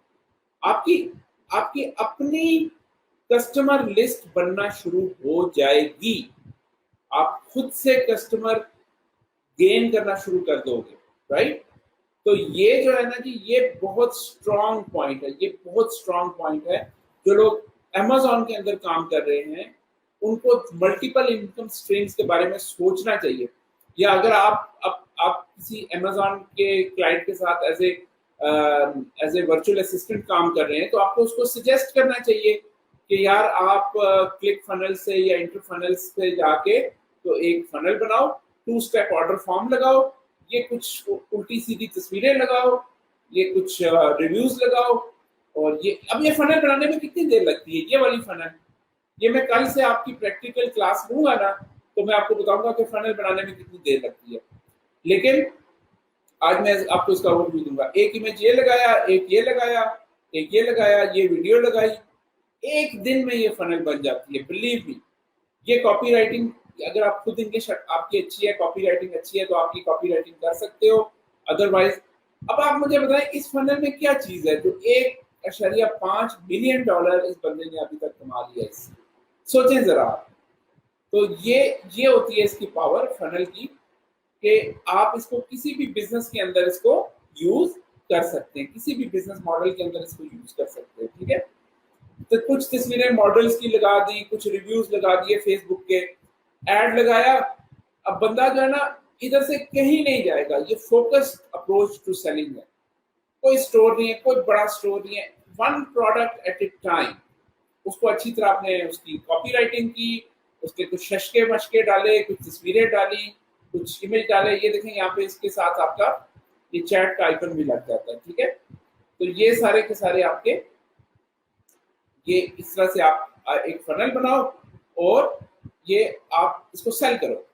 आपकी आपकी अपनी कस्टमर लिस्ट बनना शुरू हो जाएगी। आप खुद से कस्टमर गेन करना शुरू कर दोगे, राइट। तो ये जो है ना जी, ये बहुत स्ट्रॉन्ग पॉइंट है, ये बहुत स्ट्रॉन्ग पॉइंट है। जो लोग अमेजोन के अंदर काम कर रहे हैं, उनको मल्टीपल इनकम स्ट्रीम्स के बारे में सोचना चाहिए। या अगर आप किसी अमेजोन के क्लाइंट के साथ एज ए वर्चुअल असिस्टेंट काम कर रहे हैं, तो आपको उसको सजेस्ट करना चाहिए कि यार आप क्लिक फनल से या इंटर फनल्स पे जाके तो एक फनल बनाओ, 2 स्टेप ऑर्डर फॉर्म लगाओ, ये कुछ उल्टी सीधी तस्वीरें लगाओ, ये कुछ रिव्यूज लगाओ, और ये फनल बनाने में कितनी देर लगती है, ये वाली फनल, ये मैं कल से आपकी प्रैक्टिकल क्लास लूंगा ना, तो मैं आपको बताऊंगा कि फनल बनाने में कितनी देर लगती है। लेकिन आज मैं आपको इसका ओवरव्यू दूंगा। एक इमेज ये लगाया, एक ये लगाया, एक ये लगाया, ये वीडियो लगाई, एक दिन में ये फनल बन जाती है, बिलीव मी। ये कॉपी राइटिंग, अगर आप खुद इंग्लिश आपकी अच्छी है, कॉपी राइटिंग अच्छी है, तो आप ये कॉपी राइटिंग कर सकते हो। अदरवाइज अब आप मुझे बताएं इस फनल में क्या चीज है जो $1.5 बिलियन इस बंदे ने अभी तक कमा लिया है। सोचें जरा। तो ये होती है इसकी पावर फनल की, कि आप इसको किसी भी बिजनेस के अंदर इसको यूज कर सकते हैं, किसी भी बिजनेस मॉडल के अंदर इसको यूज कर सकते हैं। ठीक है, तो कुछ तस्वीरें मॉडल्स की लगा दी, कुछ रिव्यूज लगा दिए, फेसबुक के एड लगाया। अब बंदा जो है ना इधर से कहीं नहीं जाएगा। ये फोकस्ड अप्रोच टू सेलिंग है। कोई स्टोर नहीं है, कोई बड़ा स्टोर नहीं है, one product at A time. उसको अच्छी तरह आपने उसकी कॉपी राइटिंग की, उसके कुछ शशके मशके डाले, कुछ तस्वीरें डाली, कुछ इमेज डाले। ये देखें यहाँ पे इसके साथ आपका ये चैट का आइकन भी लग जाता है। ठीक है, तो ये सारे के सारे आपके, ये इस तरह से आप एक फनल बनाओ और ये आप इसको सेल करो।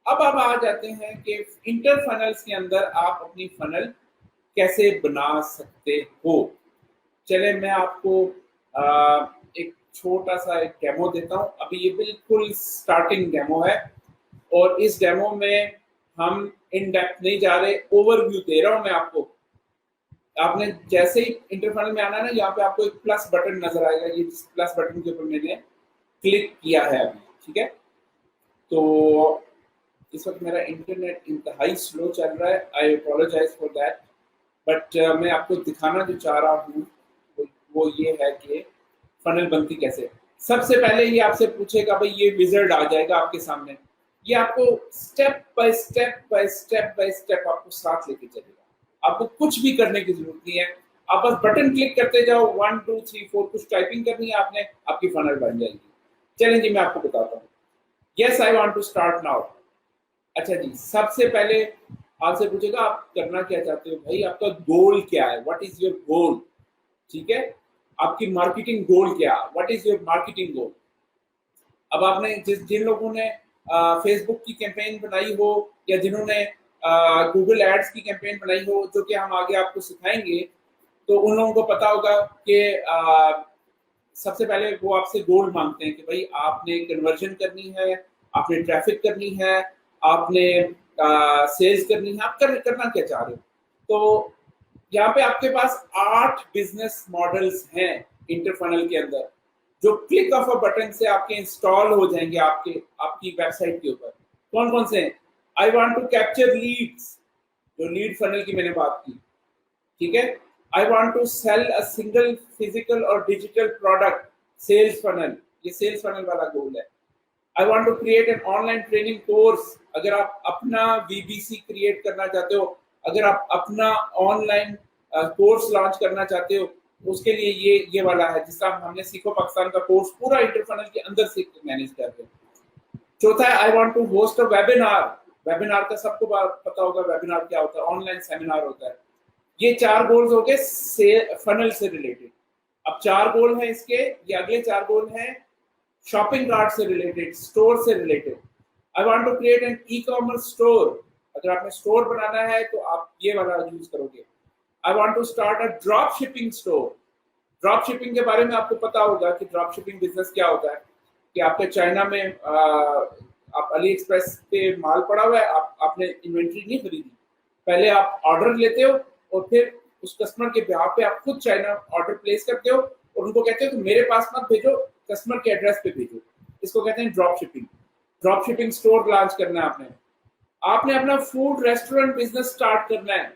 अब आप आ जाते हैं कि इंटर फनल्स के अंदर आप अपनी फनल कैसे बना सकते हो। चले मैं आपको एक छोटा सा एक डेमो देता हूँ। अभी ये बिल्कुल स्टार्टिंग डेमो है, और इस डेमो में हम इन डेप्थ नहीं जा रहे, ओवरव्यू दे रहा हूँ मैं आपको। आपने जैसे ही इंटर फनल में आना है ना, यहाँ पे आपको एक प्लस बटन नजर आएगा, ये जिस प्लस बटन के ऊपर मैंने क्लिक किया है अभी। ठीक है, तो इस वक्त मेरा इंटरनेट इंतहाई स्लो चल रहा है, आई अपोलोजाइज फॉर दैट। बट मैं आपको दिखाना जो चाह रहा हूँ वो ये है कि फनल बनती कैसे। सबसे पहले ये आपसे पूछेगा, भाई ये विजर्ड आ जाएगा आपके सामने, ये आपको step by step by step by step आपको साथ लेके चलेगा। आपको कुछ भी करने की जरूरत नहीं है, आप बस बटन क्लिक करते जाओ, 1 2 3 4 कुछ टाइपिंग करनी है आपने, आपकी फनल बन जाएगी। चलें जी, मैं आपको बताता हूँ। Yes, I want to start now. अच्छा जी, सबसे पहले आपसे पूछेगा आप करना क्या चाहते हो, भाई आपका गोल क्या है, व्हाट इज योर गोल। ठीक है, आपकी मार्केटिंग गोल क्या, व्हाट इज योर मार्केटिंग गोल। अब आपने जिन लोगों ने फेसबुक की कैंपेन बनाई हो, या जिन्होंने गूगल एड्स की कैंपेन बनाई हो, जो कि हम आगे आपको सिखाएंगे, तो उन लोगों को पता होगा कि सबसे पहले वो आपसे गोल मांगते हैं कि भाई आपने कन्वर्जन करनी है, आपने ट्रैफिक करनी है, आपने सेल्स करनी है, आप करना क्या चाह रहे हो। तो यहाँ पे आपके पास 8 बिजनेस मॉडल्स हैं इंटर फनल के अंदर, जो क्लिक ऑफ अ बटन से आपके इंस्टॉल हो जाएंगे आपकी वेबसाइट के ऊपर। कौन कौन से हैं? I want to capture leads, जो लीड फनल की मैंने बात की। ठीक है, I want to sell a single physical और डिजिटल प्रोडक्ट, सेल्स फनल, ये सेल्स फनल वाला गोल है। I want to create an online training course, अगर आप अपना वीबीसी क्रिएट करना चाहते हो, अगर आप अपना ऑनलाइन कोर्स लॉन्च करना चाहते हो, उसके लिए ये वाला है, जिसका हमने सीखो पाकिस्तान का कोर्स पूरा इंटर फनल के अंदर से मैनेज कर रहे हैं। चौथा है I want to host a webinar. Webinar का सबको पता होगा, वेबिनार क्या होता है, ऑनलाइन सेमिनार होता है। ये 4 गोल्स हो गए फनल से रिलेटेड। अब 4 गोल हैं इसके, ये अगले 4 गोल हैं शॉपिंग कार्ट से रिलेटेड, स्टोर से related. I want to create an e commerce store, अगर आपने स्टोर बनाना है तो आप ये वाला यूज करोगे। I want to start a drop shipping store. Drop shipping के बारे में आपको पता होगा कि ड्रॉप शिपिंग बिजनेस क्या होता है, कि आपके चाइना में आप अली एक्सप्रेस पे माल पड़ा हुआ है, आपने इन्वेंट्री नहीं खरीदी, पहले आप ऑर्डर लेते हो और फिर उस कस्टमर के बिहाफ पे आप खुद चाइना ऑर्डर प्लेस करते हो और उनको कहते हो कि मेरे पास मत भेजो, कस्टमर के एड्रेस पे भेजो। इसको कहते हैं drop shipping. Drop shipping store launch करना है आपने अपना फूड रेस्टोरेंट बिजनेस स्टार्ट करना है,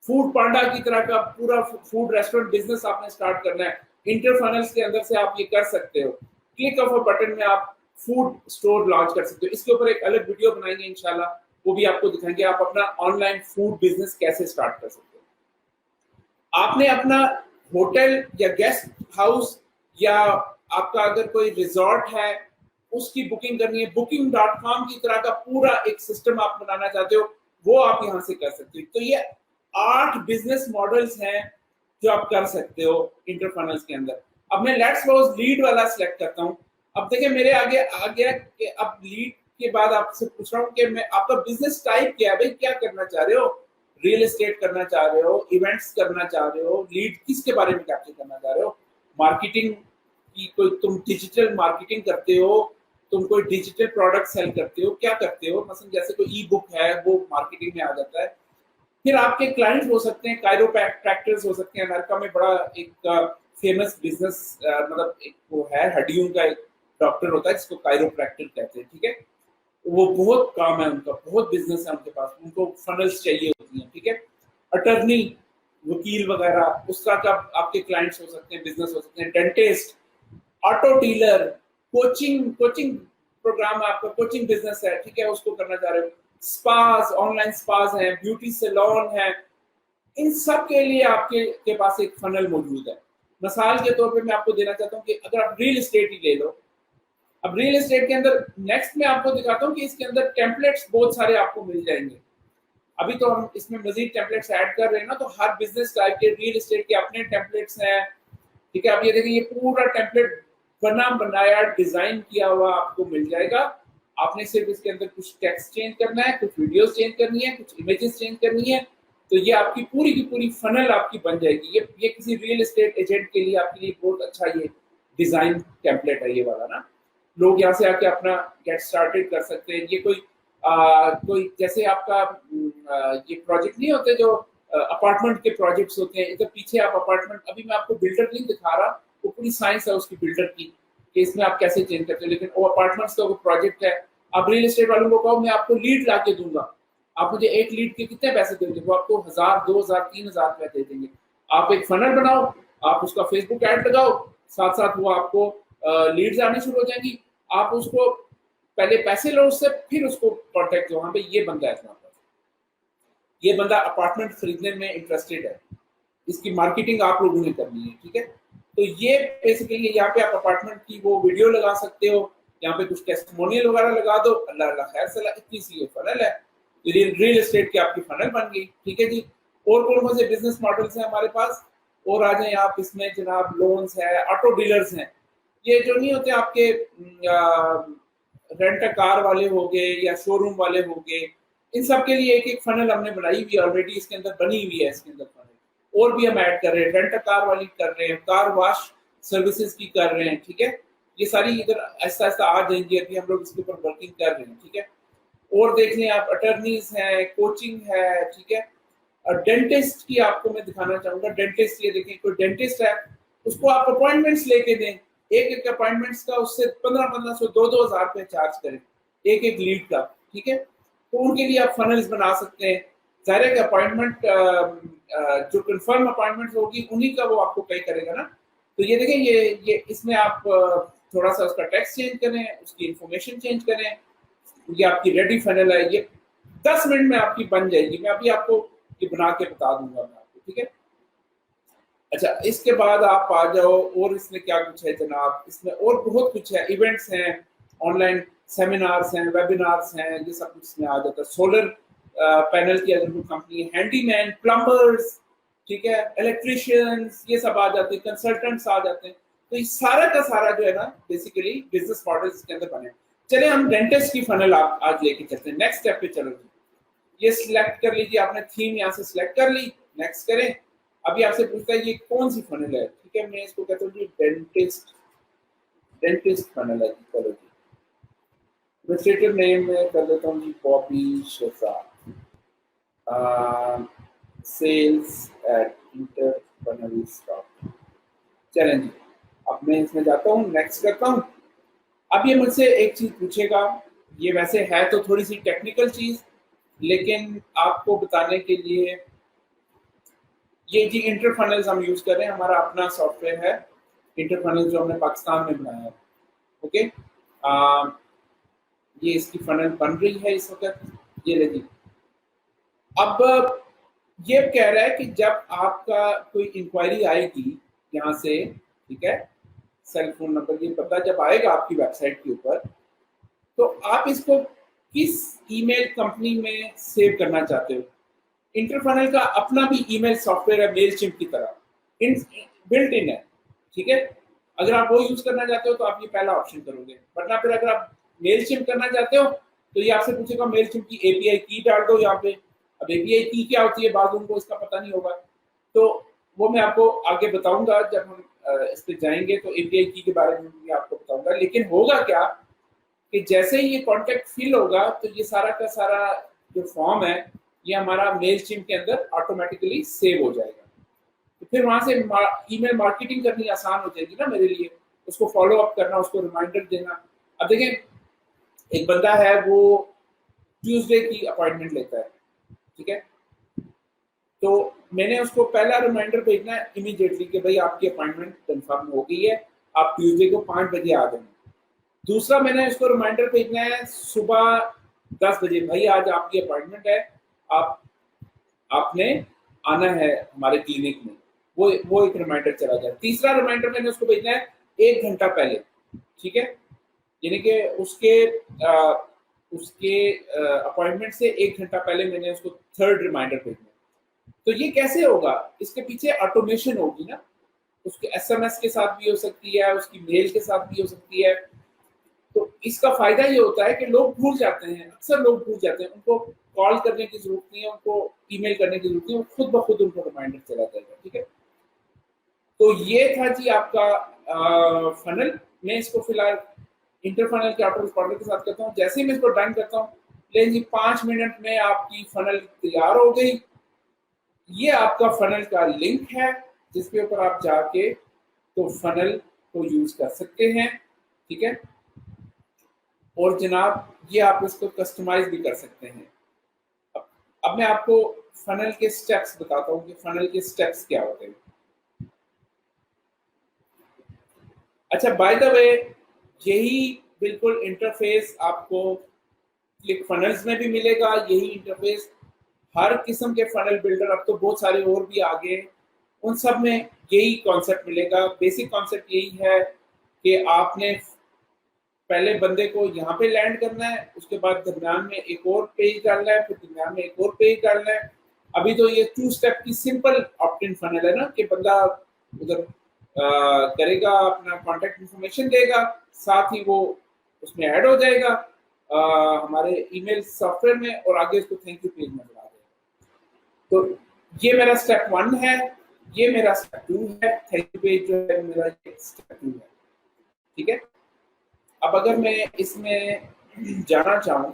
फूड पांडा की तरह का पूरा फूड रेस्टोरेंट बिजनेस आपने स्टार्ट करना है। इंटर फनल्स के अंदर से आप ये कर सकते हो। क्लिक ऑफ अ बटन में आप फूड स्टोर लॉन्च कर सकते हो। इसके ऊपर एक अलग वीडियो बनाएंगे इंशाल्लाह, वो भी आपको दिखाएंगे आप अपना ऑनलाइन फूड बिजनेस कैसे स्टार्ट कर सकते हो। आपने अपना होटल या गेस्ट हाउस या आपका अगर कोई रिजॉर्ट है उसकी बुकिंग करनी है, booking.com की तरह का पूरा एक सिस्टम आप बनाना चाहते हो, वो आप यहाँ से कर सकते हो। तो ये 8 बिजनेस मॉडल्स हैं जो आप कर सकते हो इंटरफनल्स के अंदर। अब मैं लेट्स सपोज लीड वाला सिलेक्ट करता हूँ। अब देखिए मेरे आगे आ गया कि अब लीड के बाद आपसे पूछ रहा हूँ कि मैं आपका बिजनेस टाइप क्या है, भाई क्या करना चाह रहे हो, रियल एस्टेट करना चाह रहे हो, इवेंट्स करना चाह रहे हो, लीड किसके बारे में कैप्चर करना चाह रहे हो, मार्केटिंग की कोई तुम डिजिटल मार्केटिंग करते हो, तुम कोई डिजिटल प्रोडक्ट सेल करते हो, क्या करते हो, मतलब जैसे कोई ई बुक है वो मार्केटिंग में आ जाता है। फिर आपके क्लाइंट्स हो सकते हैं कायरोप्रैक्टर्स हो सकते हैं। अमेरिका में बड़ा एक फेमस बिजनेस मतलब एक वो है, हड्डियों का एक डॉक्टर होता है जिसको कायरोप्रैक्टर कहते हैं, ठीक है। वो बहुत काम है उनका, बहुत बिजनेस है उनके पास, उनको फनल्स चाहिए होती हैं, ठीक है। अटर्नी, वकील वगैरह, उसका का आपके क्लाइंट्स हो सकते हैं, बिजनेस हो सकते हैं। Dentist, auto dealer, coaching coaching programme आपका कोचिंग बिजनेस है, ठीक है, उसको करना चाह रहे हो। स्पास, ऑनलाइन स्पास है, ब्यूटी सैलून है, इन सब के लिए आपके के पास एक फनल मौजूद है। मिसाल के तौर पे मैं आपको देना चाहता हूँ कि अगर आप रियल एस्टेट ही ले लो, अब रियल एस्टेट के अंदर नेक्स्ट मैं आपको दिखाता हूँ कि इसके अंदर टेम्पलेट्स बहुत सारे आपको मिल जाएंगे। अभी तो हम इसमें मजीद टेम्पलेट्स ऐड कर रहे हैं ना, तो हर बिजनेस टाइप के रियल एस्टेट के अपने टेम्पलेट्स हैं, ठीक है। अब ये देखिए, ये पूरा टेम्पलेट बना बनाया डिजाइन किया हुआ आपको मिल जाएगा। आपने सिर्फ इसके अंदर कुछ टेक्स्ट चेंज करना है, कुछ वीडियोस चेंज करनी है, कुछ इमेजेस चेंज करनी है, तो ये आपकी पूरी की पूरी फनल आपकी बन जाएगी। ये किसी रियल एस्टेट एजेंट के लिए आपके लिए बहुत अच्छा ये डिजाइन टेम्पलेट है ये वाला ना। लोग यहाँ से आके अपना गेट स्टार्टेड कर सकते हैं। ये कोई जैसे आपका ये प्रोजेक्ट नहीं होते जो अपार्टमेंट के प्रोजेक्ट्स होते हैं, इधर पीछे आप अपार्टमेंट, अभी मैं आपको बिल्डर नहीं दिखा रहा, वो पूरी साइंस है उसकी बिल्डर की कि इसमें आप कैसे चेंज करते हो, लेकिन वो अपार्टमेंट्स का वो प्रोजेक्ट है। आप रियल एस्टेट वालों को कहो मैं आपको लीड ला के दूंगा, आप मुझे एक लीड के कितने पैसे दोगे, वो आपको 1000, 2000, 3000 रुपए दे देंगे। आप एक फनल बनाओ, आप उसका फेसबुक ऐड लगाओ, साथ साथ वो आपको लीड्स आनी शुरू हो जाएंगी। आप उसको पहले पैसे लो उससे, फिर उसको कॉन्टेक्ट करो, हाँ भाई ये बंदा है तुम्हारे पास, ये बंदा अपार्टमेंट खरीदने में इंटरेस्टेड है, इसकी मार्केटिंग आप लोगों ने करनी है, ठीक है। तो ये बेसिकली यहाँ पे आप अपार्टमेंट की वो वीडियो लगा सकते हो, यहाँ पे कुछ टेस्टिमोनियल वगैरह लगा दो, अल्लाह अल्लाह खैर सलाह, इतनी सी फनल है, रियल एस्टेट की आपकी फनल बन गई, ठीक है जी। और कौन से बिजनेस मॉडल्स हैं हमारे पास, और आ जाए आप इसमें जनाब, लोन्स है, ऑटो डीलर्स हैं, ये जो नहीं होते आपके रेंट कार वाले हो गए या शोरूम वाले हो गए, इन सब के लिए एक एक फनल हमने बनाई हुई है ऑलरेडी, इसके अंदर बनी हुई है इसके अंदर फनल, और भी हम ऐड कर रहे हैं, रेंट कार वाली कर रहे हैं, कार वॉश सर्विसेज की कर रहे हैं, ठीक है। ये सारी इधर ऐसा ऐसा आ जाएंगी, अभी हम लोग इसके ऊपर वर्किंग कर रहे हैं, ठीक है। और देख लें आप, अटर्नीज है, कोचिंग है, ठीक है। और डेंटिस्ट की आपको मैं दिखाना चाहूंगा, डेंटिस्ट, ये देखें कोई डेंटिस्ट है, उसको आप अपॉइंटमेंट्स लेके दें, एक एक अपॉइंटमेंट्स का उससे 1500, 2000 रुपए चार्ज करें एक एक लीड का, ठीक है। तो उनके लिए आप फनल्स बना सकते हैं। जाहिर है कि अपॉइंटमेंट जो कंफर्म अपॉइंटमेंट होगी उन्हीं का वो आपको पे करेगा ना। तो ये देखें, ये इसमें आप थोड़ा सा उसका टेक्स्ट चेंज करें, उसकी इंफॉर्मेशन चेंज करें, ये आपकी रेडी फनल है, ये 10 मिनट में आपकी बन जाएगी। मैं अभी आपको ये बना के बता दूंगा मैं आपको, ठीक है। अच्छा, इसके बाद आप आ जाओ, और इसमें क्या कुछ है जनाब, इसमें और बहुत कुछ है, इवेंट्स हैं, ऑनलाइन सेमिनार्स हैं, वेबिनार्स हैं, ये सब कुछ इसमें आ जाता है। सोलर पैनल की अगर कोई कंपनी है, हैंडीमैन, प्लम्बर्स, ठीक है, इलेक्ट्रिशियंस, ये सब आ जाते हैं, कंसल्टेंट्स आ जाते हैं। तो ये सारा का सारा जो है ना बेसिकली बिजनेस मॉडल इसके अंदर बने। चले हम डेंटिस्ट की फनल आप आज लेके चलते हैं, नेक्स्ट स्टेप पे चलो जी। ये सिलेक्ट कर लीजिए आपने, थीम यहाँ से सिलेक्ट कर ली, नेक्स्ट करें। अभी आपसे पूछता है ये कौन सी फनल है, ठीक है, मैं इसको कहता हूँ जी डेंटिस्ट फनल है जी। चलो जी, एडमिनिस्ट्रेटिव नेम में कर देता हूँ जी Bobby Shifa, sales at inter funnel stock. चलें जी, अब मैं इसमें जाता हूँ, नेक्स्ट करता हूँ। अब ये मुझसे एक चीज पूछेगा, ये वैसे है तो थोड़ी सी टेक्निकल चीज, लेकिन आपको बताने के लिए, ये जी इंटरफनल्स हम यूज कर रहे हैं, हमारा अपना सॉफ्टवेयर है इंटरफनल्स जो हमने पाकिस्तान में बनाया है, ओके। ये इसकी फनल बन रही है इस वक्त, ये लगी। अब ये कह रहा है कि जब आपका कोई इंक्वायरी आएगी यहाँ से, ठीक है, सेल फोन नंबर ये पता जब आएगा आपकी वेबसाइट के ऊपर, तो आप इसको किस ईमेल कंपनी में सेव करना चाहते हो। इंटरफनल का अपना भी ईमेल सॉफ्टवेयर है मेलचिम्प की तरह, बिल्ट इन है, ठीक है। अगर आप वो यूज करना चाहते हो तो आप ये पहला ऑप्शन करोगे, वरना फिर अगर आप मेलचिम्प करना चाहते हो तो ये आपसे पूछेगा मेलचिम्प की एपीआई की डाल दो यहाँ पे। अब एपीआई की क्या होती है, बाद उनको इसका पता नहीं होगा, तो वो मैं आपको आगे बताऊंगा जब हम इस पे जाएंगे, तो एपीआई की के बारे में भी आपको बताऊंगा। लेकिन होगा क्या कि जैसे ही ये कॉन्टेक्ट फिल होगा तो ये सारा का सारा जो फॉर्म है ये हमारा मेलचिम्प के अंदर ऑटोमेटिकली सेव हो जाएगा। तो फिर वहां से ईमेल मार्केटिंग करनी आसान हो जाएगी ना मेरे लिए, उसको फॉलो अप करना, उसको रिमाइंडर देना। अब देखें एक बंदा है वो ट्यूसडे की अपॉइंटमेंट लेता है, ठीक है, तो मैंने उसको पहला रिमाइंडर भेजना है इमीडिएटली कि भाई आपकी अपॉइंटमेंट कंफर्म हो गई है, आप ट्यूसडे को 5 बजे आ जाएंगे। दूसरा मैंने उसको रिमाइंडर भेजना है सुबह 10 बजे, भाई आज आपकी अपॉइंटमेंट है, आपने आना है हमारे क्लिनिक में, वो एक रिमाइंडर चला जाए। तीसरा रिमाइंडर मैंने उसको भेजना है 1 घंटा पहले, ठीक है, यानी कि उसके अपॉइंटमेंट से 1 घंटा पहले मैंने उसको थर्ड रिमाइंडर भेजना है। तो ये कैसे होगा, इसके पीछे ऑटोमेशन होगी ना, उसके एसएमएस के साथ भी हो सकती है, उसकी मेल के साथ भी हो सकती है। तो इसका फायदा ये होता है कि लोग भूल जाते हैं, अक्सर लोग भूल जाते हैं, उनको कॉल करने की जरूरत नहीं है, उनको ईमेल करने की जरूरत नहीं है, खुद ब खुद उनको रिमाइंडर चला जाएगा, ठीक है। तो ये था जी आपका फनल। मैं इसको फिलहाल इंटरफनल के ऑटो रिस्पॉन्डर के साथ करता हूँ। जैसे ही मैं इसको डन करता हूँ, लेकिन जी 5 मिनट में आपकी फनल तैयार हो गई। ये आपका फनल का लिंक है जिसके ऊपर आप जाके तो फनल को यूज कर सकते हैं, ठीक है। और जनाब ये आप इसको कस्टमाइज भी कर सकते हैं। अब मैं आपको फनल के स्टेप्स बताता हूँ कि फनल के स्टेप्स क्या होते हैं। अच्छा, बाय द वे यही बिल्कुल इंटरफेस आपको क्लिक फनल्स में भी मिलेगा, यही इंटरफेस हर किस्म के फनल बिल्डर, अब तो बहुत सारे और भी आ गए, उन सब में यही कॉन्सेप्ट मिलेगा। बेसिक कॉन्सेप्ट यही है कि आपने पहले बंदे को यहाँ पे लैंड करना है, उसके बाद दरम्यान में एक और पेज डालना है, फिर दरम्यान में एक और पेज डालना है। अभी तो ये 2 स्टेप की सिंपल ऑप्ट इन फनल है ना, कि बंदा उधर करेगा, अपना कॉन्टेक्ट इंफॉर्मेशन देगा, साथ ही वो उसमें ऐड हो जाएगा हमारे ईमेल सॉफ्टवेयर में, और आगे उसको थैंक यू पेज नजर आ जाएगा। तो ये मेरा स्टेप 1 है, ये मेरा स्टेप 2 है, थैंक यू पेज जो है मेरा स्टेप 2 है, ठीक है। अब अगर मैं इसमें जाना चाहूँ,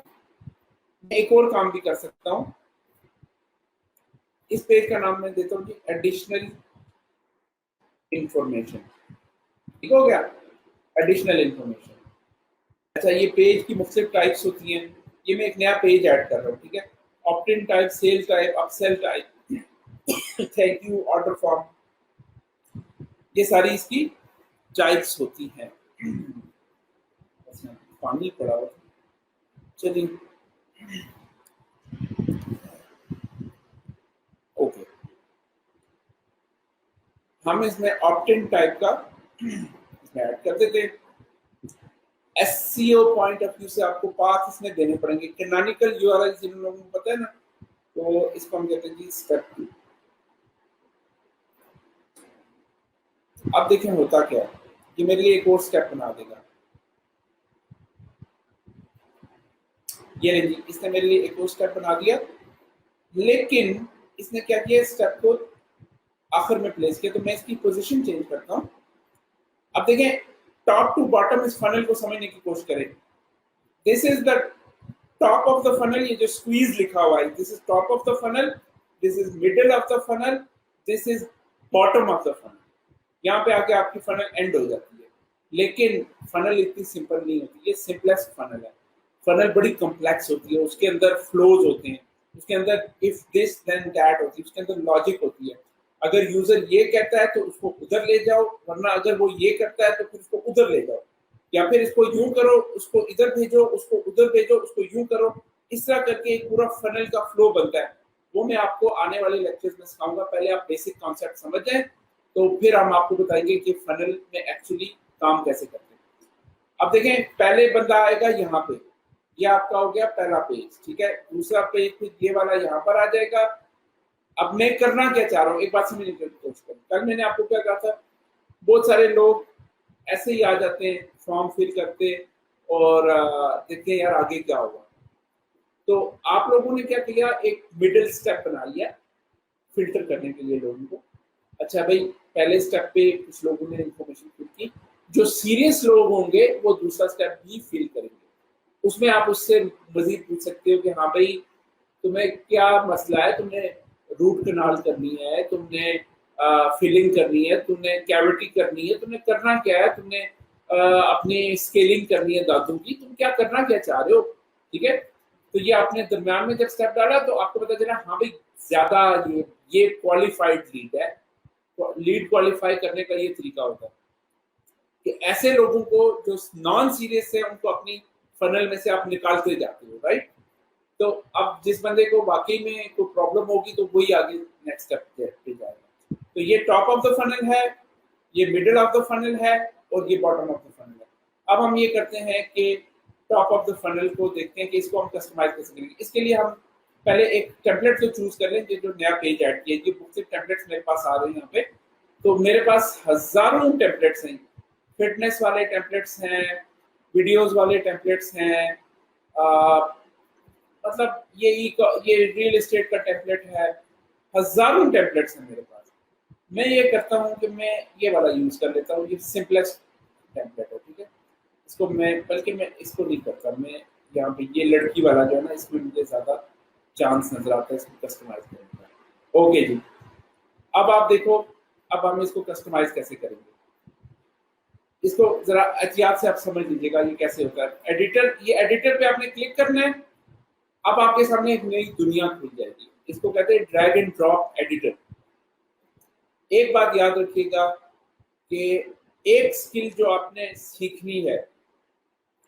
मैं एक और काम भी कर सकता हूँ। इस पेज का नाम मैं देता हूँ एडिशनल इंफॉर्मेशन, ठीक हो गया, एडिशनल इंफॉर्मेशन। अच्छा, ये पेज की मुख्तलिफ टाइप्स होती हैं, ये मैं एक नया पेज ऐड कर रहा हूँ, ठीक है। Opt in type, sale type, upsell type, thank you, order form, ये सारी इसकी टाइप्स होती हैं। पानी पड़ा हुआ, चलिए ओके, हम इसमें ऑप्ट इन टाइप का इसमें ऐड कर देते हैं। एससीओ पॉइंट ऑफ व्यू से आपको पाथ इसमें देने पड़ेंगे, कैनोनिकल यूआरएल जिन लोगों को पता है ना, तो इसको हम कहते हैं जी स्टेप 2। अब देखें होता क्या है, ये मेरे लिए एक और स्टेप बना देगा। ये जी इसने मेरे लिए एक और स्टेप बना दिया, लेकिन इसने क्या किया, स्टेप को आखिर में प्लेस किया। तो मैं इसकी पोजीशन चेंज करता हूँ। अब देखें टॉप टू बॉटम इस फनल को समझने की कोशिश करें। This is the top of the funnel, ये जो स्क्वीज लिखा हुआ है, this is top of the funnel, this is middle of the funnel, this is bottom of the funnel. यहाँ पे आके आपकी फनल एंड हो जाती है, लेकिन फनल इतनी सिंपल नहीं होती, ये सिंपलेस्ट फनल है। फनल बड़ी कॉम्प्लेक्स होती है, उसके अंदर फ्लोज होते हैं, उसके अंदर इफ दिस देन दैट होती है, उसके अंदर लॉजिक होती है। अगर यूजर ये कहता है तो उसको उधर ले जाओ, वरना अगर वो ये करता है तो फिर उसको उधर ले जाओ। या फिर इसको यूं करो, उसको इधर भेजो, उसको उधर भेजो, उसको यूं करो। इस तरह करके एक पूरा फनल का फ्लो बनता है। वो मैं आपको आने वाले लेक्चर्स में सिखाऊंगा। पहले आप बेसिक कॉन्सेप्ट समझ जाएं, तो फिर हम आपको बताएंगे कि फनल में एक्चुअली काम कैसे करते हैं। अब देखें, पहले बंदा आएगा यहाँ पे, ये आपका हो गया पहला पेज, ठीक है। दूसरा पेज फिर ये वाला यहाँ पर आ जाएगा। अब मैं करना क्या चाह रहा हूँ, एक बात समझने की कोशिश करें। कल मैंने आपको क्या कहा था, बहुत सारे लोग ऐसे ही आ जाते हैं, फॉर्म फिल करते और देखते हैं यार आगे क्या होगा। तो आप लोगों ने क्या किया, एक मिडिल स्टेप बना लिया फिल्टर करने के लिए लोगों को। अच्छा भाई, पहले स्टेप पे कुछ लोगों ने इंफॉर्मेशन फिल की, जो सीरियस लोग होंगे वो दूसरा स्टेप भी फिल करेंगे। उसमें आप उससे मजीद पूछ सकते हो कि हाँ भाई तुम्हें क्या मसला है, तुमने रूट कनाल करनी है, तुमने फिलिंग करनी है, तुमने कैविटी करनी है, तुमने करना क्या है, तुमने अपनी स्केलिंग करनी है दांतों की, तुम क्या करना क्या चाह रहे हो, ठीक है। तो ये आपने दरम्यान में जब स्टेप डाला तो आपको पता चला हाँ भाई ज्यादा ये क्वालिफाइड लीड है। तो लीड क्वालिफाई करने का ये तरीका होता है कि ऐसे लोगों को जो नॉन सीरियस है उनको अपनी फनल में से आप निकालते जाते हो, राइट। तो अब जिस बंदे को वाकई में कोई प्रॉब्लम होगी तो वही आगे नेक्स्ट स्टेप पे जाएगा। तो ये टॉप ऑफ द फनल है, ये मिडिल ऑफ द फनल है और ये बॉटम ऑफ द फनल है। अब हम ये करते हैं कि टॉप ऑफ द फनल को देखते हैं कि इसको हम कस्टमाइज कैसे करेंगे। इसके लिए हम पहले एक टेम्पलेट को चूज कर लें, जो नया पेज ऐड किया। ये बुक से टेम्पलेट्स मेरे पास आ रहे हैं यहाँ पे। तो मेरे पास हजारों टेम्पलेट्स हैं, फिटनेस वाले टेम्पलेट्स हैं, वीडियोस वाले टेम्पलेट्स हैं, मतलब ये रियल एस्टेट का टेम्पलेट है, हजारों टेम्पलेट्स हैं मेरे पास। मैं ये करता हूँ कि मैं ये वाला यूज कर लेता हूँ, ये सिंपलेस्ट टेम्पलेट है, ठीक है। इसको मैं बल्कि मैं इसको नहीं करता, मैं यहाँ पे ये लड़की वाला जो है ना, इसमें मुझे ज्यादा चांस नजर आता है इसको कस्टमाइज करने का। ओके जी, अब आप देखो, अब हम इसको कस्टमाइज कैसे करेंगे, इसको जरा एहतियात से आप समझ लीजिएगा ये कैसे होता है। एडिटर, ये एडिटर पे आपने क्लिक करना है। अब आपके सामने एक नई दुनिया खुल जाएगी, इसको कहते हैं ड्रैग एंड ड्रॉप एडिटर। एक बात याद रखिएगा कि एक स्किल जो आपने सीखनी है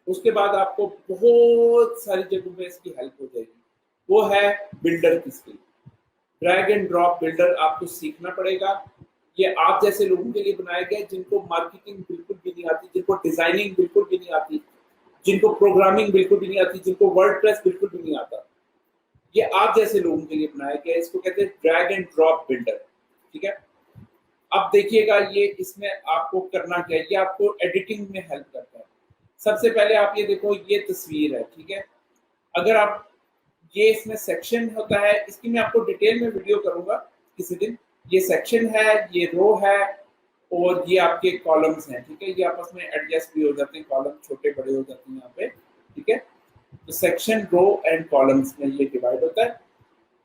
उसके बाद आपको बहुत सारी जगहों में इसकी हेल्प हो जाएगी, वो है बिल्डर की skill. Drag and drop builder आपको सीखना पड़ेगा। ये आप जैसे लोगों के लिए बनाया गया जिनको मार्केटिंग बिल्कुल भी नहीं आती, जिनको डिजाइनिंग बिल्कुल भी नहीं आती, जिनको प्रोग्रामिंग बिल्कुल भी नहीं आती, जिनको वर्डप्रेस बिल्कुल भी नहीं आता, ये आप जैसे लोगों के लिए बनाया गया। इसको कहते हैं ड्रैग एंड ड्रॉप बिल्डर, ठीक है। अब देखिएगा ये इसमें आपको करना क्या है, ये आपको एडिटिंग में हेल्प करता है। सबसे पहले आप ये देखो, ये तस्वीर है, ठीक है। अगर आप ये इसमें सेक्शन होता है, इसकी मैं आपको डिटेल में वीडियो करूंगा किसी दिन। ये सेक्शन है, ये रो है और ये आपके कॉलम्स हैं, ठीक है। ये आपस में एडजस्ट भी हो जाते हैं, कॉलम छोटे बड़े हो जाते हैं यहाँ पे, ठीक है। तो सेक्शन, रो एंड कॉलम्स में ये डिवाइड होता है।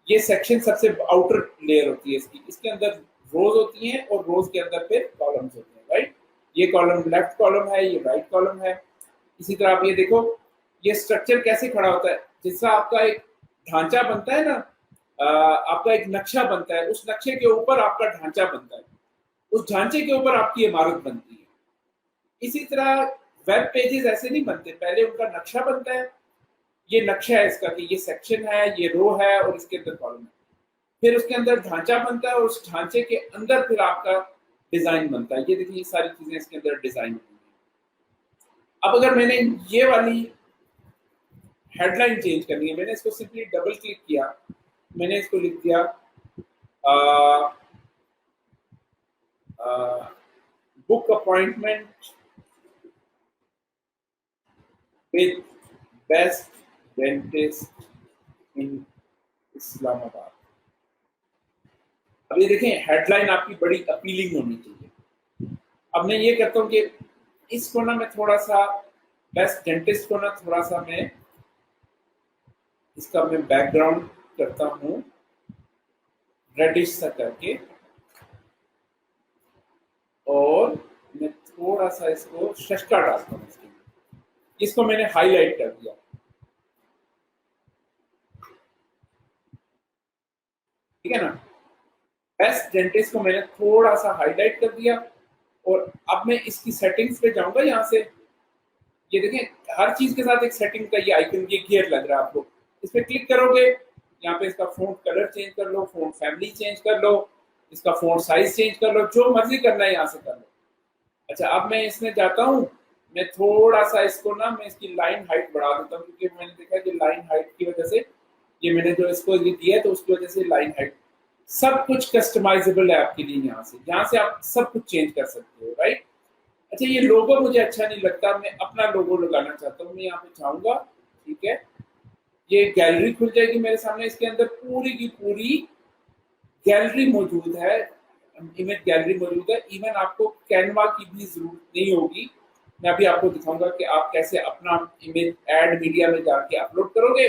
ये सेक्शन सबसे आउटर लेयर होती है इसकी, इसके अंदर रोज होती हैं और रोज के अंदर फिर कॉलम्स होते हैं, राइट। ये कॉलम लेफ्ट कॉलम है, ये राइट कॉलम है। इसी तरह आप ये देखो, ये स्ट्रक्चर कैसे खड़ा होता है, जिसका आपका एक ढांचा बनता है ना, आपका एक नक्शा बनता है, उस नक्शे के ऊपर आपका ढांचा बनता है, उस ढांचे के ऊपर आपकी इमारत बनती है। इसी तरह वेब पेजेस ऐसे नहीं बनते, पहले उनका नक्शा बनता है, ये नक्शा है इसका कि ये सेक्शन है, ये रो है और इसके अंदर कॉलम है। फिर उसके अंदर ढांचा बनता है और उस ढांचे के अंदर फिर आपका डिजाइन बनता है। ये देखिए, ये सारी चीजें इसके अंदर डिजाइन होती हैं। अब अगर मैंने ये वाली हेडलाइन चेंज करनी है, मैंने इसको सिंपली डबल क्लिक किया, मैंने इसको लिख दिया book appointment with best dentist in Islamabad. अब ये देखें, हेडलाइन आपकी बड़ी अपीलिंग होनी चाहिए। अब मैं ये करता हूँ कि इसको ना मैं थोड़ा सा, बेस्ट डेंटिस्ट को ना थोड़ा सा मैं इसका मैं बैकग्राउंड करता हूँ रेडिश सा करके, और मैं थोड़ा सा इसको शशका डालता हूँ इसके, इसको मैंने हाईलाइट कर दिया, ठीक है ना। बेस्ट डेंटिस्ट को मैंने थोड़ा सा हाईलाइट कर दिया और अब मैं इसकी सेटिंग्स पे जाऊंगा यहाँ से, ये देखें हर चीज के साथ एक सेटिंग का ये आइकन, ये गियर लग रहा है आपको, इस पे क्लिक करोगे, यहाँ पे इसका फ़ॉन्ट कलर चेंज कर लो, फ़ॉन्ट फैमिली चेंज कर लो, इसका फ़ॉन्ट साइज चेंज कर लो, जो मर्जी करना है यहाँ से कर लो। अच्छा, अब मैं इसमें जाता हूँ, मैं थोड़ा सा इसको ना, मैं इसकी लाइन हाइट बढ़ा देता हूँ, क्योंकि मैंने देखा कि लाइन हाइट की वजह से, ये मैंने जो इसको ये दिया है तो उसकी वजह से लाइन हाइट, सब कुछ कस्टमाइजेबल है आपके लिए, यहाँ से आप सब कुछ चेंज कर सकते हो, राइट। अच्छा, ये लोगो मुझे अच्छा नहीं लगता, मैं अपना लोगो लगाना चाहता हूँ, मैं यहाँ पे चाहूंगा, ठीक है, ये गैलरी खुल जाएगी मेरे सामने, इसके अंदर पूरी की पूरी गैलरी मौजूद है, इमेज गैलरी मौजूद है, इवन आपको कैनवा की भी जरूरत नहीं होगी। मैं अभी आपको दिखाऊंगा कि आप कैसे अपना इमेज एड मीडिया में जाके अपलोड करोगे,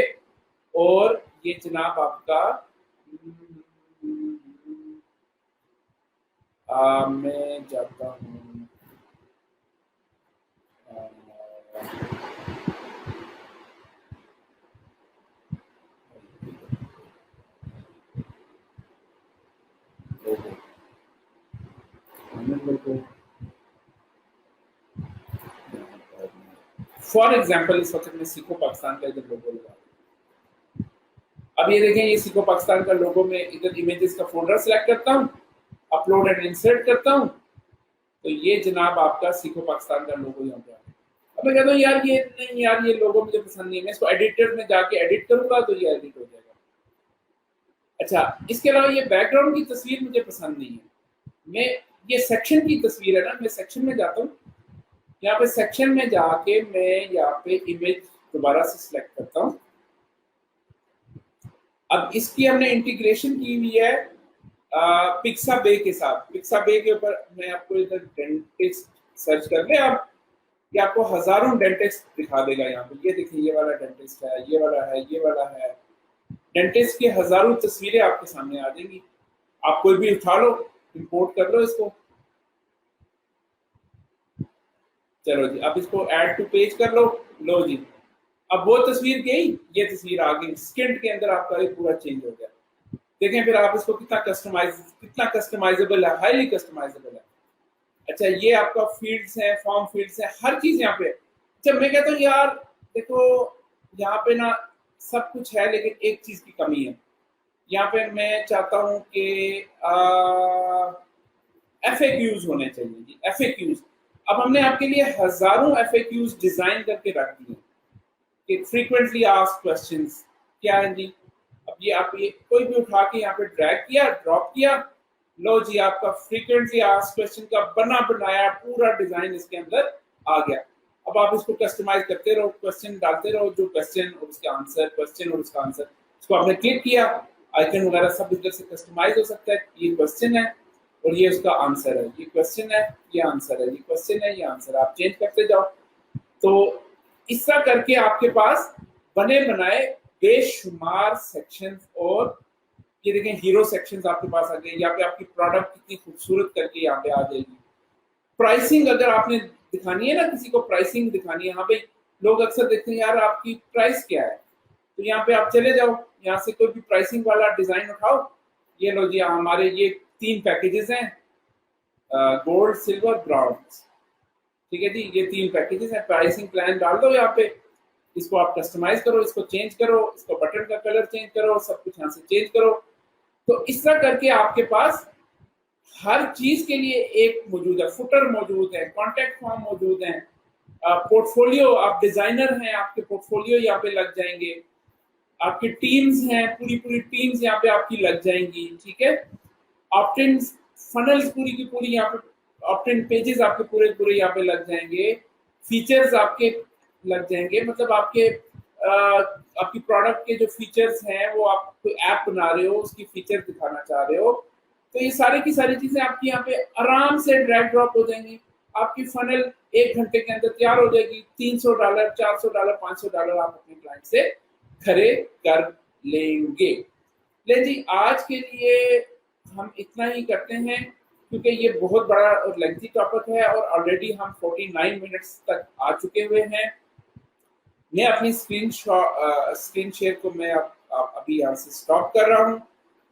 और ये जनाब आपका मैं जाता हूँ, फॉर एग्जाम्पल इस वक्त मैं सीखो पाकिस्तान का इधर लोगो लगा, अब ये देखें, ये सीखो पाकिस्तान का लोगो में इधर इमेजेस का फोल्डर सेलेक्ट करता हूँ, अपलोड एंड इंसर्ट करता हूँ, तो ये जनाब आपका सीखो पाकिस्तान का लोगो यहाँ पे आ गया। अब मैं कहता हूँ यार ये नहीं, यार ये लोगो मुझे पसंद नहीं है, मैं इसको एडिटर में जाके एडिट करूंगा तो ये एडिट हो जाएगा। अच्छा, इसके अलावा ये बैकग्राउंड की तस्वीर मुझे पसंद नहीं है, मैं ये सेक्शन की तस्वीर है ना, मैं सेक्शन में जाता हूँ, यहाँ पे सेक्शन में जाके मैं यहाँ पे इमेज दोबारा से सिलेक्ट करता हूँ। अब इसकी हमने इंटीग्रेशन की हुई है पिक्साबे के साथ, पिक्साबे के ऊपर मैं आपको इधर डेंटिस्ट सर्च कर ले आप, ये आपको हजारों डेंटिस्ट दिखा देगा यहाँ पे, ये देखिए ये वाला डेंटिस्ट है, ये वाला है, ये वाला है, डेंटिस्ट की हजारों तस्वीरें आपके सामने आ जाएंगी, आप कोई भी उठा लो, इंपोर्ट कर लो इसको, चलो जी, अब इसको ऐड टू पेज कर लो जी, अब वो तस्वीर गई, ये तस्वीर आ गई, स्किंट के अंदर आपका ये पूरा चेंज हो गया। देखें फिर आप इसको कितना कस्टमाइजेबल है, हाईली कस्टमाइजेबल है। अच्छा, ये आपका फील्ड्स है, फॉर्म फील्ड्स है, हर चीज यहाँ पे। जब मैं कहता हूँ यार देखो यहाँ पे ना सब कुछ है, लेकिन एक चीज की कमी है, यहाँ पे मैं चाहता हूँ कि FAQs होने चाहिए जी, FAQs। अब हमने आपके लिए हजारों FAQs डिजाइन करके रख दिए कि फ्रीक्वेंटली आस्क्ड क्वेश्चंस क्या है जी। अब ये आप ये कोई भी उठा के यहाँ पे ड्रैग किया, ड्रॉप किया, लो जी आपका फ्रीक्वेंटली आस्क्ड क्वेश्चन का बना बनाया पूरा डिजाइन इसके अंदर आ गया। अब आप इसको कस्टमाइज करते रहो, क्वेश्चन डालते रहो, जो क्वेश्चन और उसका आंसर, क्वेश्चन और उसका आंसर, इसको आपने क्लिक किया, आइकन वगैरह सब इधर से कस्टमाइज हो सकता है। ये क्वेश्चन है और ये उसका आंसर है, ये क्वेश्चन है, ये आंसर है, ये क्वेश्चन है, ये आंसर है, आप चेंज करते जाओ। तो इस तरह करके आपके पास बने बनाए बेशुमार सेक्शंस, और ये देखें हीरो सेक्शंस आपके पास आ गए, यहाँ पे आपकी प्रोडक्ट कितनी खूबसूरत करके यहाँ पे आ जाएगी। प्राइसिंग अगर आपने दिखानी है ना, किसी को प्राइसिंग दिखानी है, यहाँ पे लोग अक्सर देखते हैं यार आपकी प्राइस क्या है, तो यहाँ पे आप चले जाओ, यहाँ से कोई भी प्राइसिंग वाला डिजाइन उठाओ, ये लो जी हमारे ये 3 पैकेजेस हैं, गोल्ड सिल्वर ब्राउन्स, ठीक है जी, ये 3 पैकेजेस हैं, प्राइसिंग प्लान डाल दो यहाँ पे, इसको आप कस्टमाइज करो, इसको चेंज करो, इसको बटन का कलर चेंज करो, सब कुछ यहाँ से चेंज करो। तो इस तरह करके आपके पास हर चीज के लिए एक मौजूद है, फुटर मौजूद है, कॉन्टेक्ट फॉर्म मौजूद है, पोर्टफोलियो, आप डिजाइनर हैं, आपके पोर्टफोलियो यहाँ पे लग जाएंगे, आपकी टीम्स हैं, पूरी पूरी टीम्स यहाँ पे आपकी लग जाएंगी, ठीक है। ऑप्टिन फनल्स पूरी की पूरी यहाँ पे, ऑप्टिन पेजेस आपके पूरे पूरे यहाँ पे लग जाएंगे, फीचर्स आपके लग जाएंगे, मतलब आपके आपकी प्रोडक्ट के जो फीचर्स हैं, वो आप कोई ऐप बना रहे हो, उसकी फीचर दिखाना चाह रहे हो, तो ये सारी की सारी चीजें आपकी यहाँ पे आराम से ड्रैग ड्रॉप हो जाएंगी। आपकी फनल 1 घंटे के अंदर तैयार हो जाएगी, $300, $400, $500 आप अपने क्लाइंट से खरे कर लेंगे। ले जी, आज के लिए हम इतना ही करते हैं, क्योंकि ये बहुत बड़ा और लेंथी टॉपिक है, और ऑलरेडी हम 49 मिनट्स तक आ चुके हुए हैं। मैं अपनी स्क्रीन शेयर को मैं अभी यहाँ से स्टॉप कर रहा हूँ,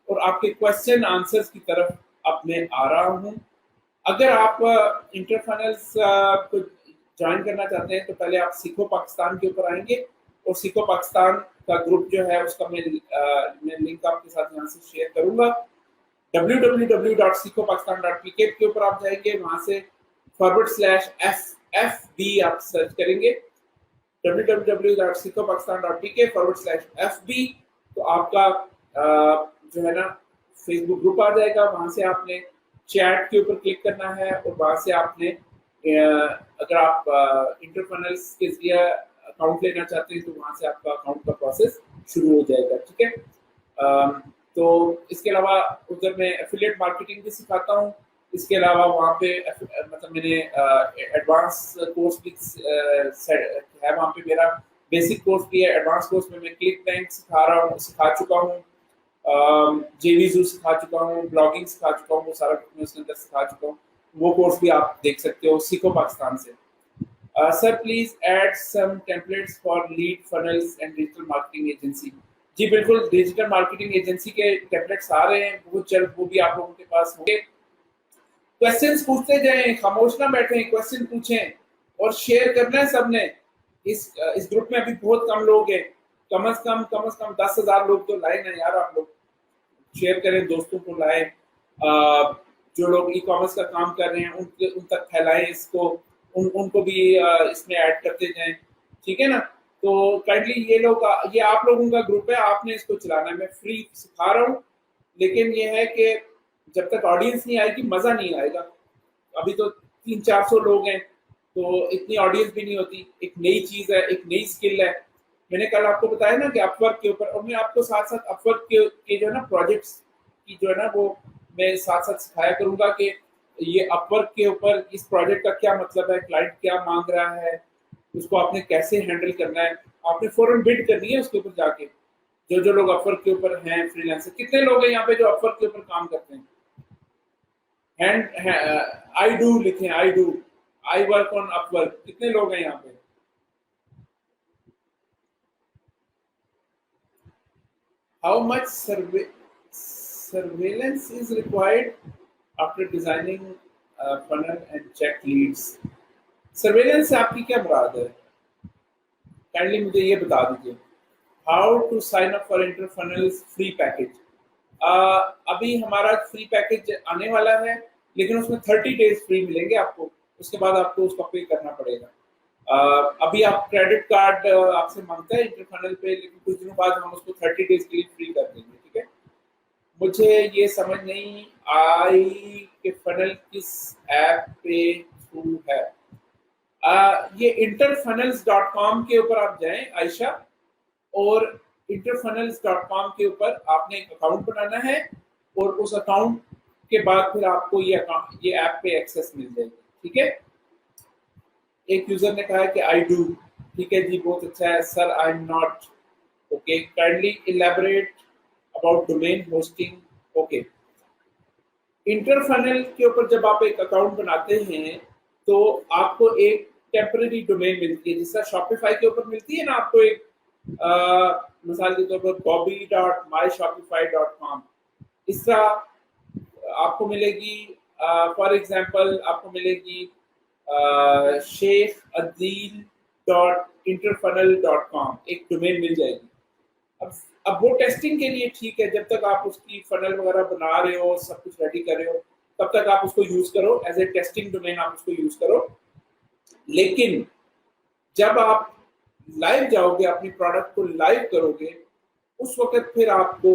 और आपके क्वेश्चन आंसर्स की तरफ अब मैं आ रहा हूँ। अगर आप इंटरफनल्स को ज्वाइन करना चाहते हैं तो पहले आप सीखो पाकिस्तान के ऊपर आएंगे और सीखो पाकिस्तान का ग्रुप जो है उसका मैं लिंक आपके साथ यहाँ से शेयर करूंगा। www.sikhopakistan.pk के ऊपर आप जाएंगे, वहां से /FB आप सर्च करेंगे, www.sikhopakistan.pk/FB, तो आपका जो है ना फेसबुक ग्रुप आ जाएगा। वहां से आपने चैट के ऊपर क्लिक करना है और वहां से आपने अगर आप इंटरफनल्स के जरिए अकाउंट लेना चाहते हैं तो वहां से आपका अकाउंट का प्रोसेस शुरू हो जाएगा, ठीक है। तो इसके अलावा उधर मैं एफिलिएट मार्केटिंग भी सिखाता हूँ। इसके अलावा वहाँ पे मतलब मैंने एडवांस कोर्स भी है, वहाँ पे मेरा बेसिक कोर्स भी है, एडवांस कोर्स में मैं क्लिक बैंक सिखा चुका हूँ, जेवीजू सिखा चुका हूँ, ब्लॉगिंग सिखा चुका हूँ, वो सारा कुछ मैं उसके अंदर सिखा चुका हूँ। वो कोर्स भी आप देख सकते हो सीखो पाकिस्तान से। Sir please add some templates for lead funnels and digital marketing agency. जी बिल्कुल, डिजिटल मार्केटिंग एजेंसी के टेम्पलेट्स आ रहे हैं बहुत जल्द, वो भी आप लोगों के पास होंगे। क्वेश्चंस पूछते जाएं, खामोश ना बैठें, क्वेश्चन पूछें और शेयर करना है सबने। इस ग्रुप में अभी बहुत कम लोग हैं, कम से कम 10,000 लोग तो लाए ना यार। आप लोग शेयर करें, दोस्तों को लाएं, जो लोग ई कॉमर्स का काम कर रहे हैं उन तक फैलाएं इसको, उनको भी इसमें ऐड करते जाएं, ठीक है ना। तो काइंडली ये आप लोगों का ग्रुप है, आपने इसको चलाना है। मैं फ्री सिखा रहा हूँ, लेकिन ये है कि जब तक ऑडियंस नहीं आएगी मजा नहीं आएगा। अभी तो 300-400 लोग हैं, तो इतनी ऑडियंस भी नहीं होती। एक नई चीज है, एक नई स्किल है। मैंने कल आपको बताया ना कि अपवर्क के ऊपर, और मैं आपको साथ साथ अपवर्क के जो है ना प्रोजेक्ट्स की जो है ना वो मैं साथ साथ सिखाया करूंगा कि ये अपवर्क के ऊपर इस प्रोजेक्ट का क्या मतलब है, क्लाइंट क्या मांग रहा है, उसको आपने कैसे हैंडल करना है। आपने फौरन बिड करनी है उसके ऊपर जाके। जो लोग अपवर्क के ऊपर हैं फ्रीलांसर, कितने लोग हैं यहाँ पे जो अपवर्क के ऊपर काम करते हैं? आई डू लिखें, I do, I work on Upwork, कितने लोग हैं यहाँ पे? How much surveillance is required after designing funnel and check leads? Surveillance से आपकी क्या मुराद है? काइंडली मुझे ये बता दीजिए। How to sign up for Interfunnels free package. अभी हमारा फ्री पैकेज आने वाला है, लेकिन उसमें 30 डेज फ्री मिलेंगे आपको, उसके बाद आपको उसका पे करना पड़ेगा। अभी आप क्रेडिट कार्ड आपसे मांगता है इंटरफनल पे, लेकिन कुछ दिनों बाद हम उसको 30 डेज के लिए फ्री कर देंगे, ठीक है। मुझे ये समझ नहीं आई कि फनल किस ऐप पे थ्रू है। ये interfunnels.com के ऊपर आप जाएं आयशा, और interfunnels.com के ऊपर आपने एक अकाउंट बनाना है, और उस अकाउंट के बाद फिर आपको ये ऐप पे एक्सेस मिल जाएगी, ठीक है। एक यूजर ने कहा कि आई डू, ठीक है जी, बहुत अच्छा है sir. I am not okay, kindly elaborate about domain hosting. Okay, Interfunnel के ऊपर जब आप एक अकाउंट बनाते हैं तो आपको एक टेम्पररी डोमेन मिलती है, जिसका शॉपिफाई के ऊपर मिलती है ना आपको एक मिसाल के तौर पर bobby.myshopify.com, इसका आपको मिलेगी। फॉर एग्जांपल आपको मिलेगी sheikhadeel.interfunnel.com, एक डोमेन मिल जाएगी। अब वो टेस्टिंग के लिए ठीक है, जब तक आप उसकी फनल वगैरह बना रहे हो, सब कुछ रेडी कर रहे हो, तब तक आप उसको यूज करो एज ए टेस्टिंग डोमेन, आप उसको यूज करो। लेकिन जब आप लाइव जाओगे, अपनी प्रोडक्ट को लाइव करोगे, उस वक्त फिर आपको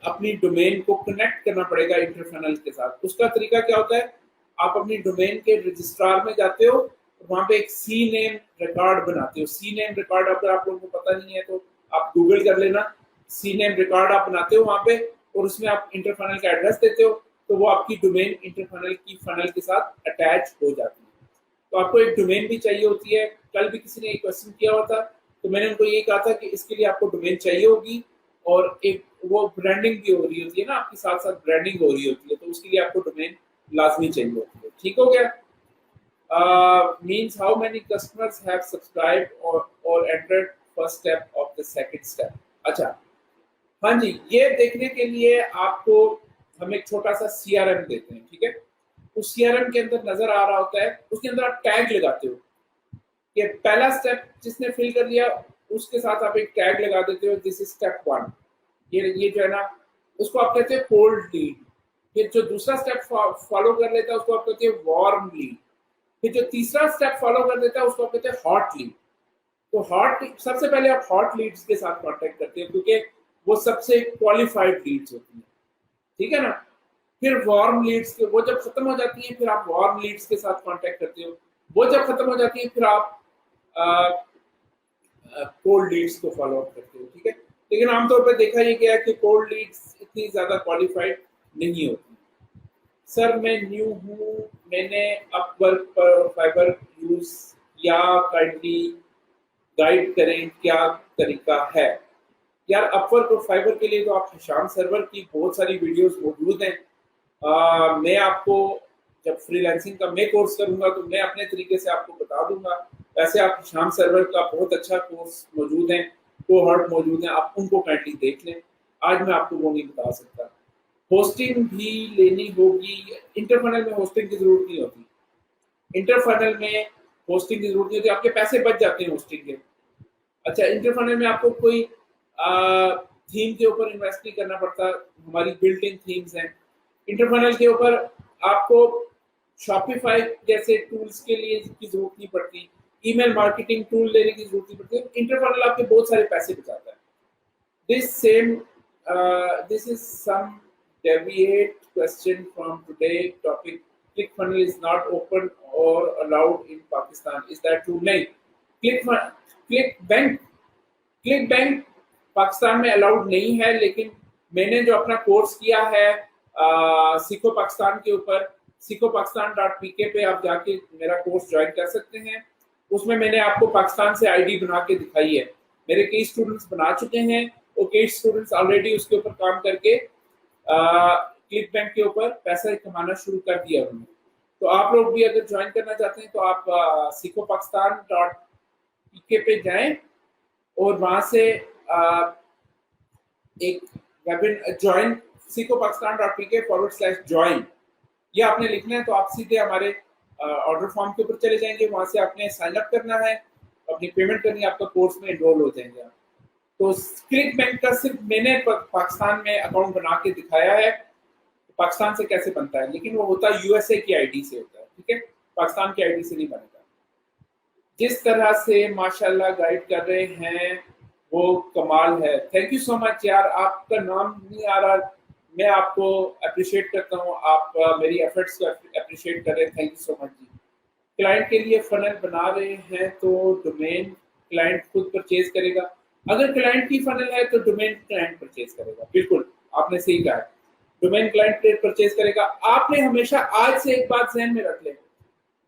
अपनी डोमेन को कनेक्ट करना पड़ेगा इंटरफनल के साथ। उसका तरीका क्या होता है, आप अपनी डोमेन के रजिस्ट्रार में जाते हो, वहां पे एक सी नेम रिकॉर्ड बनाते हो। सी नेम रिकॉर्ड अगर आप लोगों को पता नहीं है तो आप गूगल कर लेना। सी नेम रिकॉर्ड आप बनाते हो वहां पे, और उसमें आप इंटरफनल का एड्रेस देते हो, तो वो आपकी डोमेन इंटरफनल की फनल के साथ अटैच हो जाती है। तो आपको एक डोमेन भी चाहिए होती है। कल भी किसी ने एक क्वेश्चन किया हुआ था, तो मैंने उनको ये कहा था कि इसके लिए आपको डोमेन चाहिए होगी, और एक वो ब्रांडिंग भी हो रही होती है ना, आपके साथ साथ ब्रांडिंग हो रही होती है, तो उसके लिए आपको डोमेन लाजमी चाहिए होती है। ठीक हो गया। Means how many customers have subscribed or entered first step of the second step? अच्छा, हाँ जी, ये देखने के लिए आपको हम एक छोटा सा CRM देते हैं, ठीक है। उस सीआरएम के अंदर नजर आ रहा होता है, उसके अंदर आप टैग लगाते हो। ये पहला स्टेप जिसने फिल कर लिया उसके साथ आप एक टैग लगा देते हो, दिस इज स्टेप 1। ये जो है ना, उसको आप कहते हैं कोल्ड लीड। फिर जो दूसरा स्टेप फॉलो कर लेता है उसको आप कहते हैं वार्म लीड। फिर जो तीसरा स्टेप फॉलो कर लेता है उसको आप कहते हैं हॉट लीड। तो सबसे पहले आप हॉट लीड्स के साथ कांटेक्ट करते हैं क्योंकि वो सबसे क्वालिफाइड लीड्स होती हैं, ठीक है ना। फिर वार्म लीड्स के वो जब खत्म हो जाती है फिर आप वार्म लीड्स के साथ कांटेक्ट करते हो। वो जब खत्म हो जाती है फिर आप कोल्ड लीड्स को फॉलो अप करते हो, ठीक है। लेकिन आमतौर पर देखा ये गया है कि कोल्ड लीड्स इतनी ज्यादा क्वालिफाइड नहीं होती। सर मैं न्यू हूँ, मैंने अपवर्क पर फाइबर यूज या काइंडली गाइड करें क्या तरीका है। यार अपवर्क और फाइबर के लिए तो आप हिशाम सरवर की बहुत सारी वीडियोस मौजूद हैं। मैं आपको जब फ्रीलांसिंग का मैं कोर्स करूंगा तो मैं अपने तरीके से आपको बता दूंगा। वैसे आप हिशाम सर्वर का बहुत अच्छा कोर्स मौजूद है, कोहॉर्ट मौजूद है, आप उनको काइंडली देख लें। आज मैं आपको वो नहीं बता सकता। होस्टिंग भी लेनी होगी। इंटरफनल में होस्टिंग की जरूरत नहीं होती। इंटरफनल में होस्टिंग की जरूरत नहीं होती, आपके पैसे बच जाते हैं होस्टिंग के। अच्छा, इंटरफनल में आपको कोई थीम के ऊपर इन्वेस्ट नहीं करना पड़ता, हमारी बिल्ट इन थीम्स हैं। इंटरफनल के ऊपर आपको शॉपिफाई जैसे टूल्स के लिए की जरूरत नहीं पड़ती, ईमेल मार्केटिंग टूल लेने की जरूरत नहीं पड़ती। इंटरफनल आपके बहुत सारे पैसे बचाता है। This is some deviate question from today topic. ClickFunnels is not open or allowed in Pakistan. Is that true? नहीं, ClickBank पाकिस्तान में अलाउड नहीं है, लेकिन मैंने जो अपना कोर्स किया है सीखो पाकिस्तान के ऊपर, sikhoPakistan.pk पे आप जाके मेरा कोर्स ज्वाइन कर सकते हैं। उसमें मैंने आपको पाकिस्तान से आईडी बना के दिखाई है। मेरे कई स्टूडेंट्स बना चुके हैं और कई स्टूडेंट्स ऑलरेडी उसके ऊपर काम करके क्लिकबैंक के ऊपर पैसा कमाना शुरू कर दिया उन्होंने। तो आप लोग भी अगर ज्वाइन करना चाहते हैं तो आप sikhoPakistan.pk पे जाएं और वहां से एक वेबिन ज्वाइन sikhoPakistan.pk/join ये आपने लिखना है। तो आप सीधे हमारे ऑर्डर फॉर्म के ऊपर चले जाएंगे, वहां से आपने साइन अप करना है, अपनी पेमेंट करनी है, आपका कोर्स में एनरोल हो जाएंगे आप। तो क्लिकबैंक का सिर्फ मैंने पाकिस्तान में अकाउंट बना के दिखाया है, पाकिस्तान से कैसे बनता है, लेकिन वो होता है यूएसए की आईडी से होता है, ठीक है, पाकिस्तान की आईडी से नहीं बनेगा। जिस तरह से माशाल्लाह गाइड कर रहे हैं वो कमाल है। थैंक यू सो मच यार, आपका नाम नहीं आ रहा, मैं आपको अप्रिशिएट करता हूँ, आप मेरी एफर्ट्स को अप्रिशिएट कर रहे हैं, थैंक यू सो मच जी। क्लाइंट के लिए फनल बना रहे हैं तो डोमेन क्लाइंट खुद परचेज करेगा। अगर क्लाइंट की फनल है तो डोमेन क्लाइंट परचेज करेगा, बिल्कुल आपने सही कहा है, डोमेन क्लाइंट परचेज करेगा। आपने हमेशा आज से एक बात ध्यान में रख लें,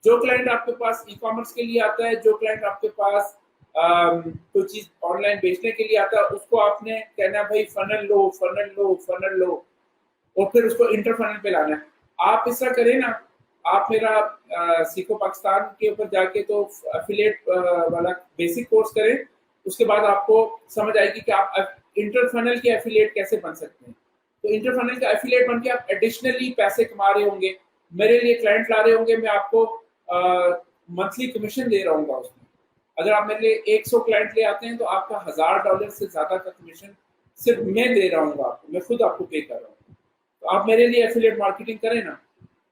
जो क्लाइंट आपके पास ई कॉमर्स के लिए आता है, जो क्लाइंट आपके पास कोई चीज ऑनलाइन बेचने के लिए आता है, उसको आपने कहना भाई फनल लो फनल लो फनल लो, और फिर उसको इंटर फनल पे लाना है। आप इस तरह करें ना, आप मेरा सीखो पाकिस्तान के ऊपर जाके तो एफिलिएट वाला बेसिक कोर्स करें, उसके बाद आपको समझ आएगी कि आप इंटर फनल के एफिलिएट कैसे बन सकते हैं। तो इंटर फनल का एफिलिएट बन के आप एडिशनली पैसे कमा रहे होंगे, मेरे लिए क्लाइंट ला रहे होंगे, मैं आपको मंथली कमीशन दे रहा हूँ उसमें। अगर आप मेरे लिए 100 क्लाइंट ले आते हैं तो आपका $1000 से ज्यादा का कमीशन सिर्फ मैं दे रहा हूँ आपको, मैं खुद आपको पे कर रहा हूँ। तो आप मेरे लिए एफिलिएट मार्केटिंग करें ना,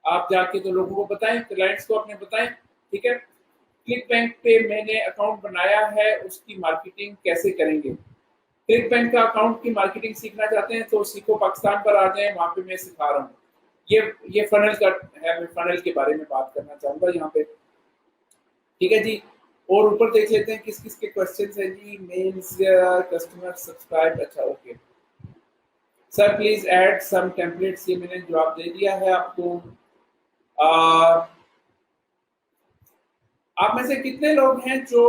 आप जाके तो लोगों को बताएं, क्लाइंट्स को अपने बताएं, ठीक है। क्लिकबैंक पे मैंने अकाउंट बनाया है, उसकी मार्केटिंग कैसे करेंगे। क्लिकबैंक का अकाउंट की मार्केटिंग सीखना चाहते हैं तो सीखो पाकिस्तान पर आ जाएं, वहां पे मैं सिखा रहा हूँ। ये फनल का है, मैं फनल के बारे में बात करना चाहूंगा यहाँ पे, ठीक है जी। और ऊपर देख लेते हैं किस किस के क्वेश्चन है जी। मेल्स कस्टमर सब्सक्राइब, अच्छा okay sir please add some templates, ये मैंने जवाब दे दिया है आपको। आप में से कितने लोग हैं जो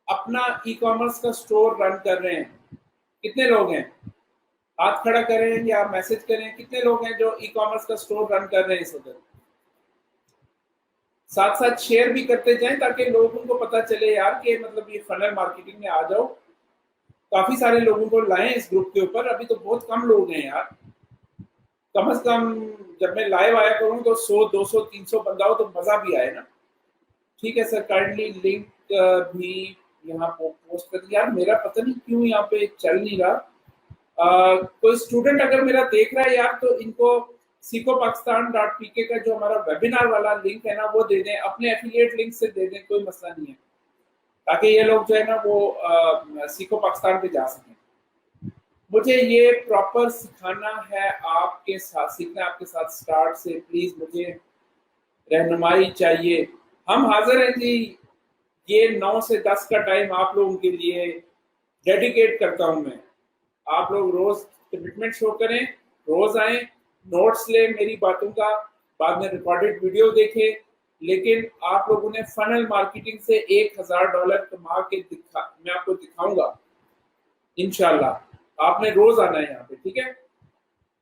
अपना ई कॉमर्स का स्टोर रन कर रहे हैं, कितने लोग हैं, हाथ खड़ा करें या मैसेज करें, कितने लोग हैं जो ई कॉमर्स का स्टोर रन कर रहे हैं इस वक्त। साथ साथ शेयर भी करते जाएं ताकि लोगों को पता चले यार कि मतलब ये फनल मार्केटिंग में आ जाओ, काफी सारे लोगों को लाएं इस ग्रुप के ऊपर। अभी तो बहुत कम लोग हैं यार, कम से कम जब मैं लाइव आया करूँ तो 100 200 300 बंदा हो तो मजा भी आए ना। ठीक है सर, काइंडली लिंक भी यहाँ पोस्ट कर दिया। यार मेरा पता नहीं क्यों यहाँ पे चल नहीं रहा। कोई स्टूडेंट अगर मेरा देख रहा है यार तो इनको सीखोपाकिस्तान.pk का जो हमारा वेबिनार वाला लिंक है ना वो दे दें, अपने एफिलिएट लिंक से दे दें, कोई मसला नहीं है, ताकि ये लोग जो है ना वो सीखो पाकिस्तान पे जा सकें। मुझे ये प्रॉपर सिखाना है आपके साथ, सीखना आपके साथ स्टार्ट से। प्लीज मुझे रहनुमाई चाहिए। हम हाजिर हैं जी, ये 9 से 10 का टाइम आप लोगों के लिए डेडिकेट करता हूं मैं। आप लोग रोज कमिटमेंट शो करें, रोज आए, नोट्स ले मेरी बातों का, बाद में रिकॉर्डेड वीडियो देखें, लेकिन आप लोगों ने फनल मार्केटिंग से $1000 कमा के मैं आपको दिखाऊंगा इंशाल्लाह। आपने रोज आना है यहाँ पे, ठीक है।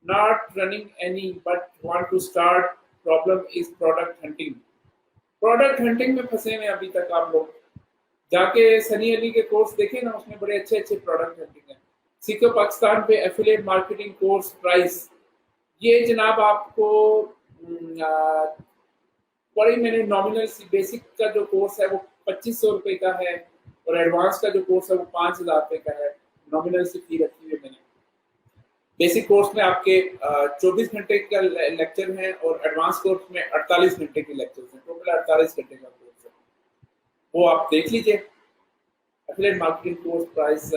Not running any but want to start, problem is product hunting. Product hunting में फंसे हैं अभी तक आप लोग। जाके सनी अली के कोर्स देखें ना, उसमें बड़े अच्छे अच्छे प्रोडक्ट हंटिंग है। सीखो पाकिस्तान पे एफिलिएट मार्केटिंग कोर्स प्राइस ये जनाब आपको बड़ी मैंने नॉमिनल बेसिक का जो कोर्स है वो 2500 रुपए का है, और एडवांस का जो कोर्स है वो 5000 रुपए का है। नॉमिनल से फी रखी हुई है मैंने। बेसिक कोर्स में आपके 24 घंटे का लेक्चर है, और एडवांस कोर्स में 48 घंटे के लेक्चर हैं। टोटल 48 घंटे का कोर्स है, वो आप देख लीजिए। एफिलिएट मार्केटिंग कोर्स प्राइस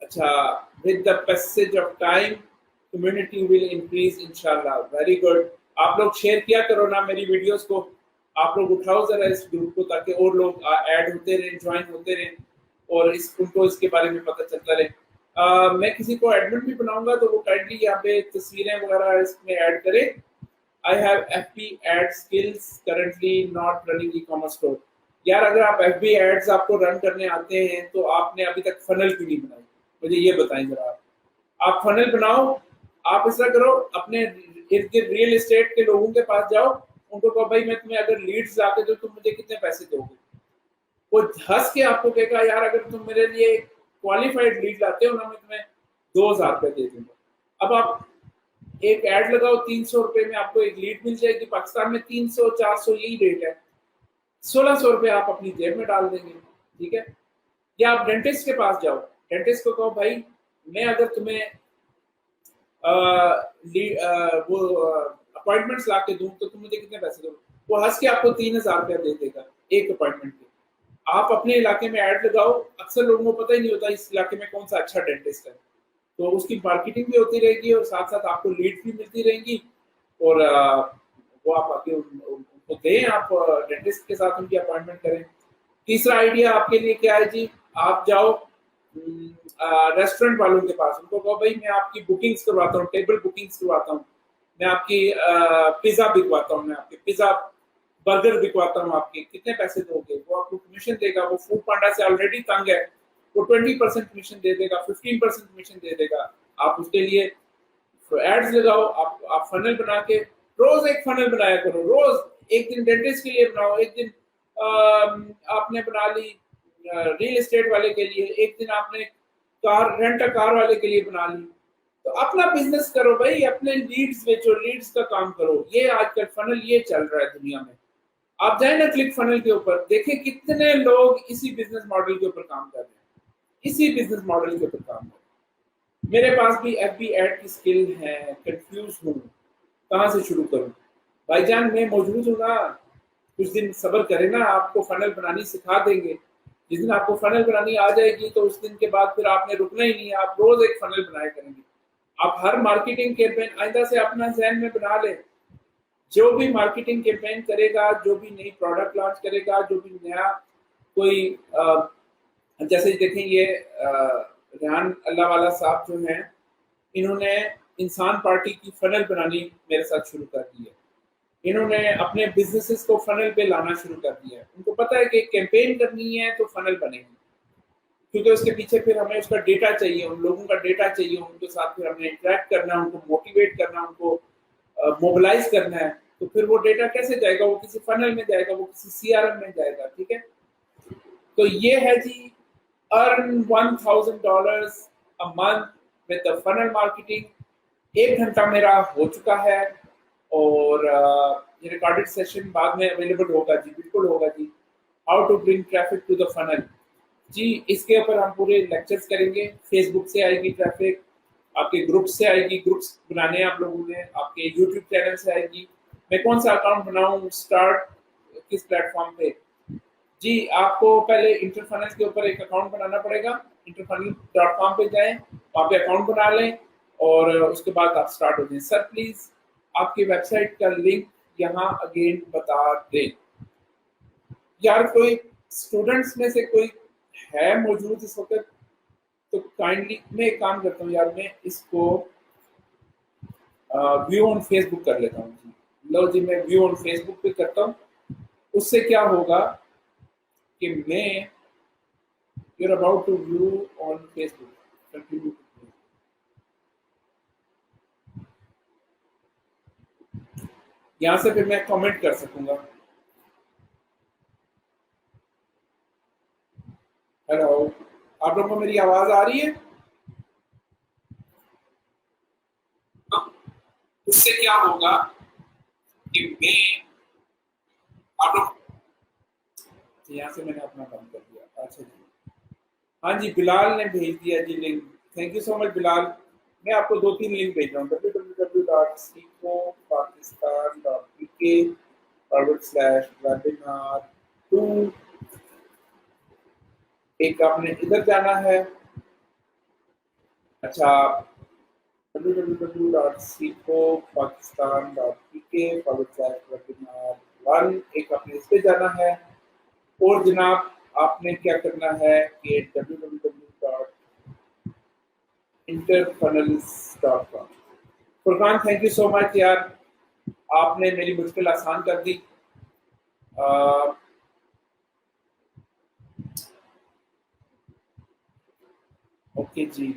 अच्छा, with the passage of time community will increase इंशाल्लाह। Very good. आप लोग शेयर किया करो ना मेरी वीडियोस को, आप लोग उठाओ जरा इस ग्रुप को, ताकि और लोग ऐड होते रहें, ज्वाइन होते रहें, और उनको इसके बारे में पता चलता रहे। मैं किसी को एडमिन भी बनाऊंगा तो वो काइंडली यहाँ पे तस्वीरें वगैरह इसमें ऐड करे। I have FB ad skills currently not running e commerce store. यार अगर आप FB एड्स आपको रन करने आते हैं तो आपने अभी तक फनल क्यों नहीं बनाई, मुझे ये बताएं जरा। आप फनल बनाओ। आप इस तरह करो, अपने इर्द गिर्द रियल एस्टेट के लोगों के पास जाओ, उनको कहो भाई मैं तुम्हें अगर लीड्स लाके दूं तुम मुझे कितने पैसे दोगे। वो हंस के आपको कहेगा यार अगर तुम मेरे लिए क्वालिफाइड लीड लाते हो ना मैं तुम्हें 2000 रुपए दे दूंगा। अब आप एक ऐड लगाओ, 300 रुपए में आपको एक लीड मिल जाएगी। पाकिस्तान में 300 400 यही रेट है। 1600 रुपए आप अपनी जेब में डाल देंगे, ठीक है। या आप डेंटिस्ट के पास जाओ, डेंटिस्ट को कहो भाई मैं अगर तुम्हें वो अपॉइंटमेंट्स ला के दूं तो तुम मुझे कितने पैसे दोगे। वो हंस के आपको 3000 रुपया दे देगा एक अपॉइंटमेंट के। आप अपने इलाके में ऐड लगाओ। अक्सर लोगों को पता ही नहीं होता इस इलाके में कौन सा अच्छा डेंटिस्ट है, तो उसकी मार्केटिंग भी होती रहेगी और साथ साथ आपको लीड भी मिलती रहेंगी। और वो आप आके उनको दें, आप डेंटिस्ट के साथ उनकी अपॉइंटमेंट करें। तीसरा आइडिया आपके लिए क्या है जी, आप जाओ रेस्टोरेंट वालों के पास, उनको कहो भाई मैं आपकी बुकिंग्स करवाता हूँ, टेबल बुकिंग्स करवाता हूँ, मैं आपकी पिज्जा बिकवाता हूँ, मैं आपके पिज्जा बर्गर बिकवाता हूँ, आपके कितने पैसे दोगे। वो आपको कमीशन देगा। वो फूड पांडा से ऑलरेडी तंग है, वो 20% कमीशन दे देगा, 15% कमीशन दे देगा। आप उसके लिए एड्स लगाओ। आप फनल बना के रोज एक फनल बनाया करो। रोज एक दिन डेंटिस्ट के लिए बनाओ, एक दिन आपने बना ली रियल एस्टेट वाले के लिए, एक दिन आपने कार रेंट कार वाले के लिए बना ली। तो अपना बिजनेस करो भाई, अपने लीड्स बेचो, लीड्स का काम करो। ये आजकल फनल ये चल रहा है दुनिया में। आप जाए ना क्लिक फनल के ऊपर, देखें कितने लोग इसी बिजनेस मॉडल के ऊपर काम कर रहे हैं, इसी बिजनेस मॉडल के ऊपर काम कर रहे हैं। मेरे पास भी FB एड की स्किल है, कंफ्यूज हूँ कहाँ से शुरू करूँ। भाईजान मैं मौजूद हूँ ना, कुछ दिन सब्र करें ना, आपको फनल बनानी सिखा देंगे। जिस दिन आपको फनल बनानी आ जाएगी तो उस दिन के बाद फिर आपने रुकना ही नहीं है, आप रोज एक फनल बनाया करेंगे। आप हर मार्केटिंग कैंपेन आइंदा से अपना जहन में बना ले। जो भी मार्केटिंग कैंपेन करेगा, जो भी नई प्रोडक्ट लॉन्च करेगा, जो भी नया कोई जैसे देखें ये रेहान अल्लाह वाला साहब जो हैं, इन्होंने इंसान पार्टी की फनल बनानी मेरे साथ शुरू कर दी है। इन्होंने अपने बिजनेसेस को फनल पे लाना शुरू कर दिया है। उनको पता है कि कैंपेन करनी है तो फनल बनेगी, क्योंकि उसके पीछे फिर हमें उसका डेटा चाहिए, उन लोगों का डेटा चाहिए, उनके साथ फिर हमें इंटरेक्ट करना है, उनको मोटिवेट करना, उनको मोबिलाइज करना है। तो फिर वो डेटा कैसे जाएगा, वो किसी फनल में जाएगा, वो किसी CRM में जाएगा, ठीक है। तो ये है जी, earn $1000 a month with the funnel marketing. 1 घंटा मेरा हो चुका है और ये रिकॉर्डेड सेशन बाद में अवेलेबल होगा जी, बिल्कुल होगा जी। How to bring traffic to the funnel जी, इसके ऊपर हम पूरे लेक्चर्स करेंगे। फेसबुक से आएगी ट्रैफिक, आपके ग्रुप से आएगी, ग्रुप्स बनाने हैं आप लोगों ने, आपके यूट्यूब चैनल से आएगी। मैं कौन सा अकाउंट बनाऊं, स्टार्ट किस प्लेटफॉर्म पे जी, आपको पहले इंटरफनल के ऊपर एक अकाउंट बनाना पड़ेगा। interfunnel.com पे जाएं, वहाँ पे अकाउंट बना लें और उसके बाद आप स्टार्ट हो जाएं। सर प्लीज आपकी वेबसाइट का लिंक यहाँ अगेन बता दें। यार कोई स्टूडेंट्स में से कोई है मौजूद इस वक्त, तो काइंडली मैं एक काम करता हूँ यार, मैं इसको व्यू ऑन फेसबुक कर लेता हूँ जी। लो जी, मैं व्यू ऑन फेसबुक पे करता हूँ। उससे क्या होगा कि मैं you're about to view on Facebook. Continue to play. यहाँ से फिर मैं कमेंट कर सकूंगा। हेलो, आप लोगों को मेरी आवाज आ रही है? उससे क्या होगा कि मैं आप लोग, यहाँ से मैंने अपना काम कर दिया। अच्छा जी, हाँ जी, बिलाल ने भेज दिया जी link. Thank you so much Bilal. मैं आपको 2-3 लिंक भेज रहा हूँ। www.seekopakistan.pk/webinar2। एक आपने इधर जाना है। अच्छा, www.seekopakistan.pk/webinar1 एक आपने इस पे जाना है। और जनाब आपने क्या करना है कि www.interfunnels.com। Furqan thank you so much यार, आपने मेरी मुश्किल आसान कर दी। ओके जी,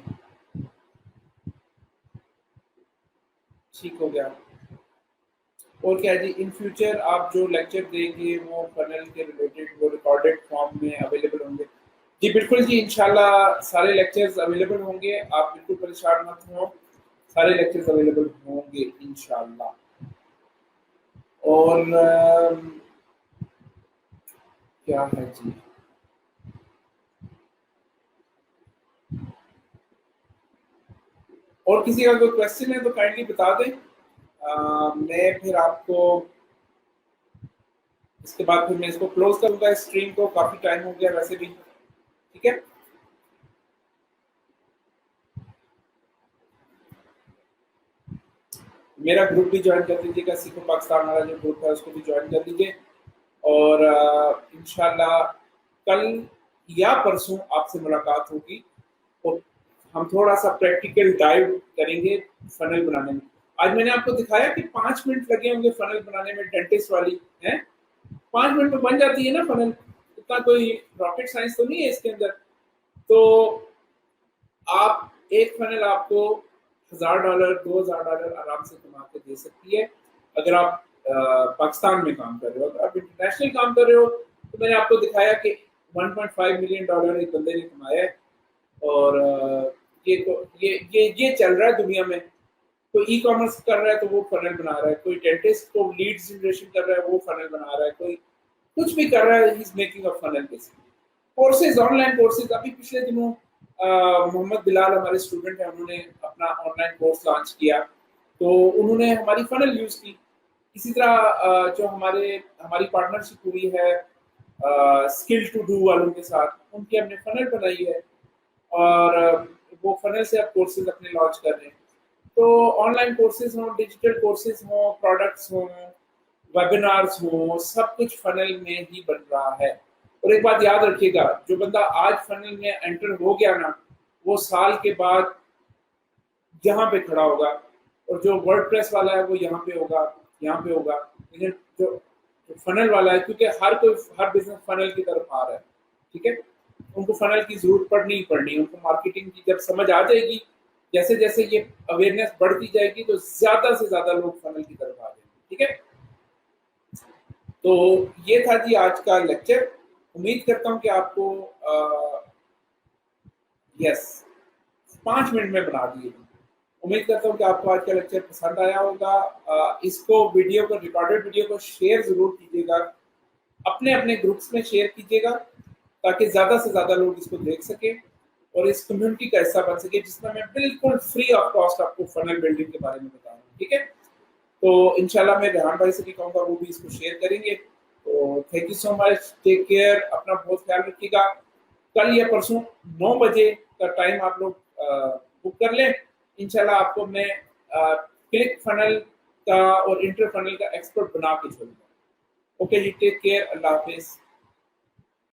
ठीक हो गया। और क्या जी, इन फ्यूचर आप जो लेक्चर देंगे वो फनल के रिलेटेड वो रिकॉर्डेड फॉर्म में अवेलेबल होंगे जी? बिल्कुल जी, इंशाल्लाह सारे लेक्चर्स अवेलेबल होंगे, आप बिल्कुल परेशान मत हो, सारे लेक्चर्स अवेलेबल होंगे इंशाल्लाह। और क्या है जी, और किसी का कोई क्वेश्चन है तो काइंडली बता दें। मैं फिर आपको इसके बाद फिर मैं इसको क्लोज करूंगा स्ट्रीम को, काफी टाइम हो गया वैसे भी। ठीक है, मेरा ग्रुप भी ज्वाइन कर लीजिएगा, सीखो पाकिस्तान वाला जो ग्रुप है उसको भी ज्वाइन कर लीजिए। और इंशाल्लाह कल या परसों आपसे मुलाकात होगी और हम थोड़ा सा प्रैक्टिकल डाइव करेंगे फनल बनाने में। आज मैंने आपको दिखाया कि 5 मिनट लगे होंगे फनल बनाने में, डेंटिस्ट वाली है 5 मिनट में बन जाती है ना फनल, इतना कोई रॉकेट साइंस तो नहीं है इसके अंदर। तो आप एक फनल आपको $1000 $2000 आराम से कमा के दे सकती है अगर आप पाकिस्तान में काम कर रहे हो। अगर आप इंटरनेशनल काम कर रहे हो तो मैंने आपको दिखाया कि $1.5 मिलियन एक बंदे ने कमाया है। और ये तो ये चल रहा है दुनिया में। कोई ई कॉमर्स कर रहा है तो वो फनल बना रहा है, कोई डेंटिस्ट को लीड जनरेशन कर रहा है वो फनल बना रहा है, कोई कुछ भी कर रहा है, he is making a funnel basically. Courses, online courses, अभी पिछले दिनों मोहम्मद बिलाल हमारे स्टूडेंट हैं, उन्होंने अपना ऑनलाइन कोर्स लॉन्च किया तो उन्होंने हमारी फनल यूज की। इसी तरह जो हमारी पार्टनरशिप हुई है स्किल टू डू वालों के साथ, उनकी हमने फनल बनाई है और वो फनल से आप कोर्सेज अपने लॉन्च कर रहे हैं। तो ऑनलाइन कोर्सेज हों, डिजिटल कोर्सेज हों, प्रोडक्ट्स हों, वेबिनार्स हों, सब कुछ फनल में ही बन रहा है। और एक बात याद रखिएगा, जो बंदा आज फनल में एंटर हो गया ना, वो साल के बाद यहाँ पे खड़ा होगा, और जो वर्डप्रेस वाला है वो यहाँ पे होगा, यहाँ पे होगा। लेकिन जो फनल वाला है, क्योंकि हर बिजनेस फनल की तरफ आ रहा है, ठीक है, उनको फनल की जरूरत पड़नी ही पड़नी है। उनको मार्केटिंग की जब समझ आ जाएगी, जैसे जैसे ये अवेयरनेस बढ़ती जाएगी तो ज्यादा से ज्यादा लोग फनल की तरफ आ जाएंगे। ठीक है, तो ये था जी आज का लेक्चर। उम्मीद करता हूँ कि आपको यस 5 मिनट में बना दिए। उम्मीद करता हूँ कि आपको आज का लेक्चर पसंद आया होगा। इसको वीडियो को, रिकॉर्डेड वीडियो को शेयर ज़रूर कीजिएगा, अपने अपने ग्रुप्स में शेयर कीजिएगा, ताकि ज़्यादा से ज़्यादा लोग इसको देख सकें और इस कम्युनिटी का हिस्सा बन सके, जिसमें मैं बिल्कुल फ्री ऑफ कॉस्ट आपको फनल बिल्डिंग के बारे में बता रहा हूँ। ठीक है, तो इंशाल्लाह मैं रेहान भाई से भी कहूँगा वो भी इसको शेयर करेंगे। तो thank you so much, take care, अपना बहुत ख्याल रखिएगा। कल या परसों 9 बजे का टाइम आप लोग बुक कर लें। इंशाल्लाह आपको मैं क्लिक फनल का और इंटर फनल का एक्सपर्ट बना के छोड़ूंगा। ओके जी, टेक केयर, अल्लाह हाफिज।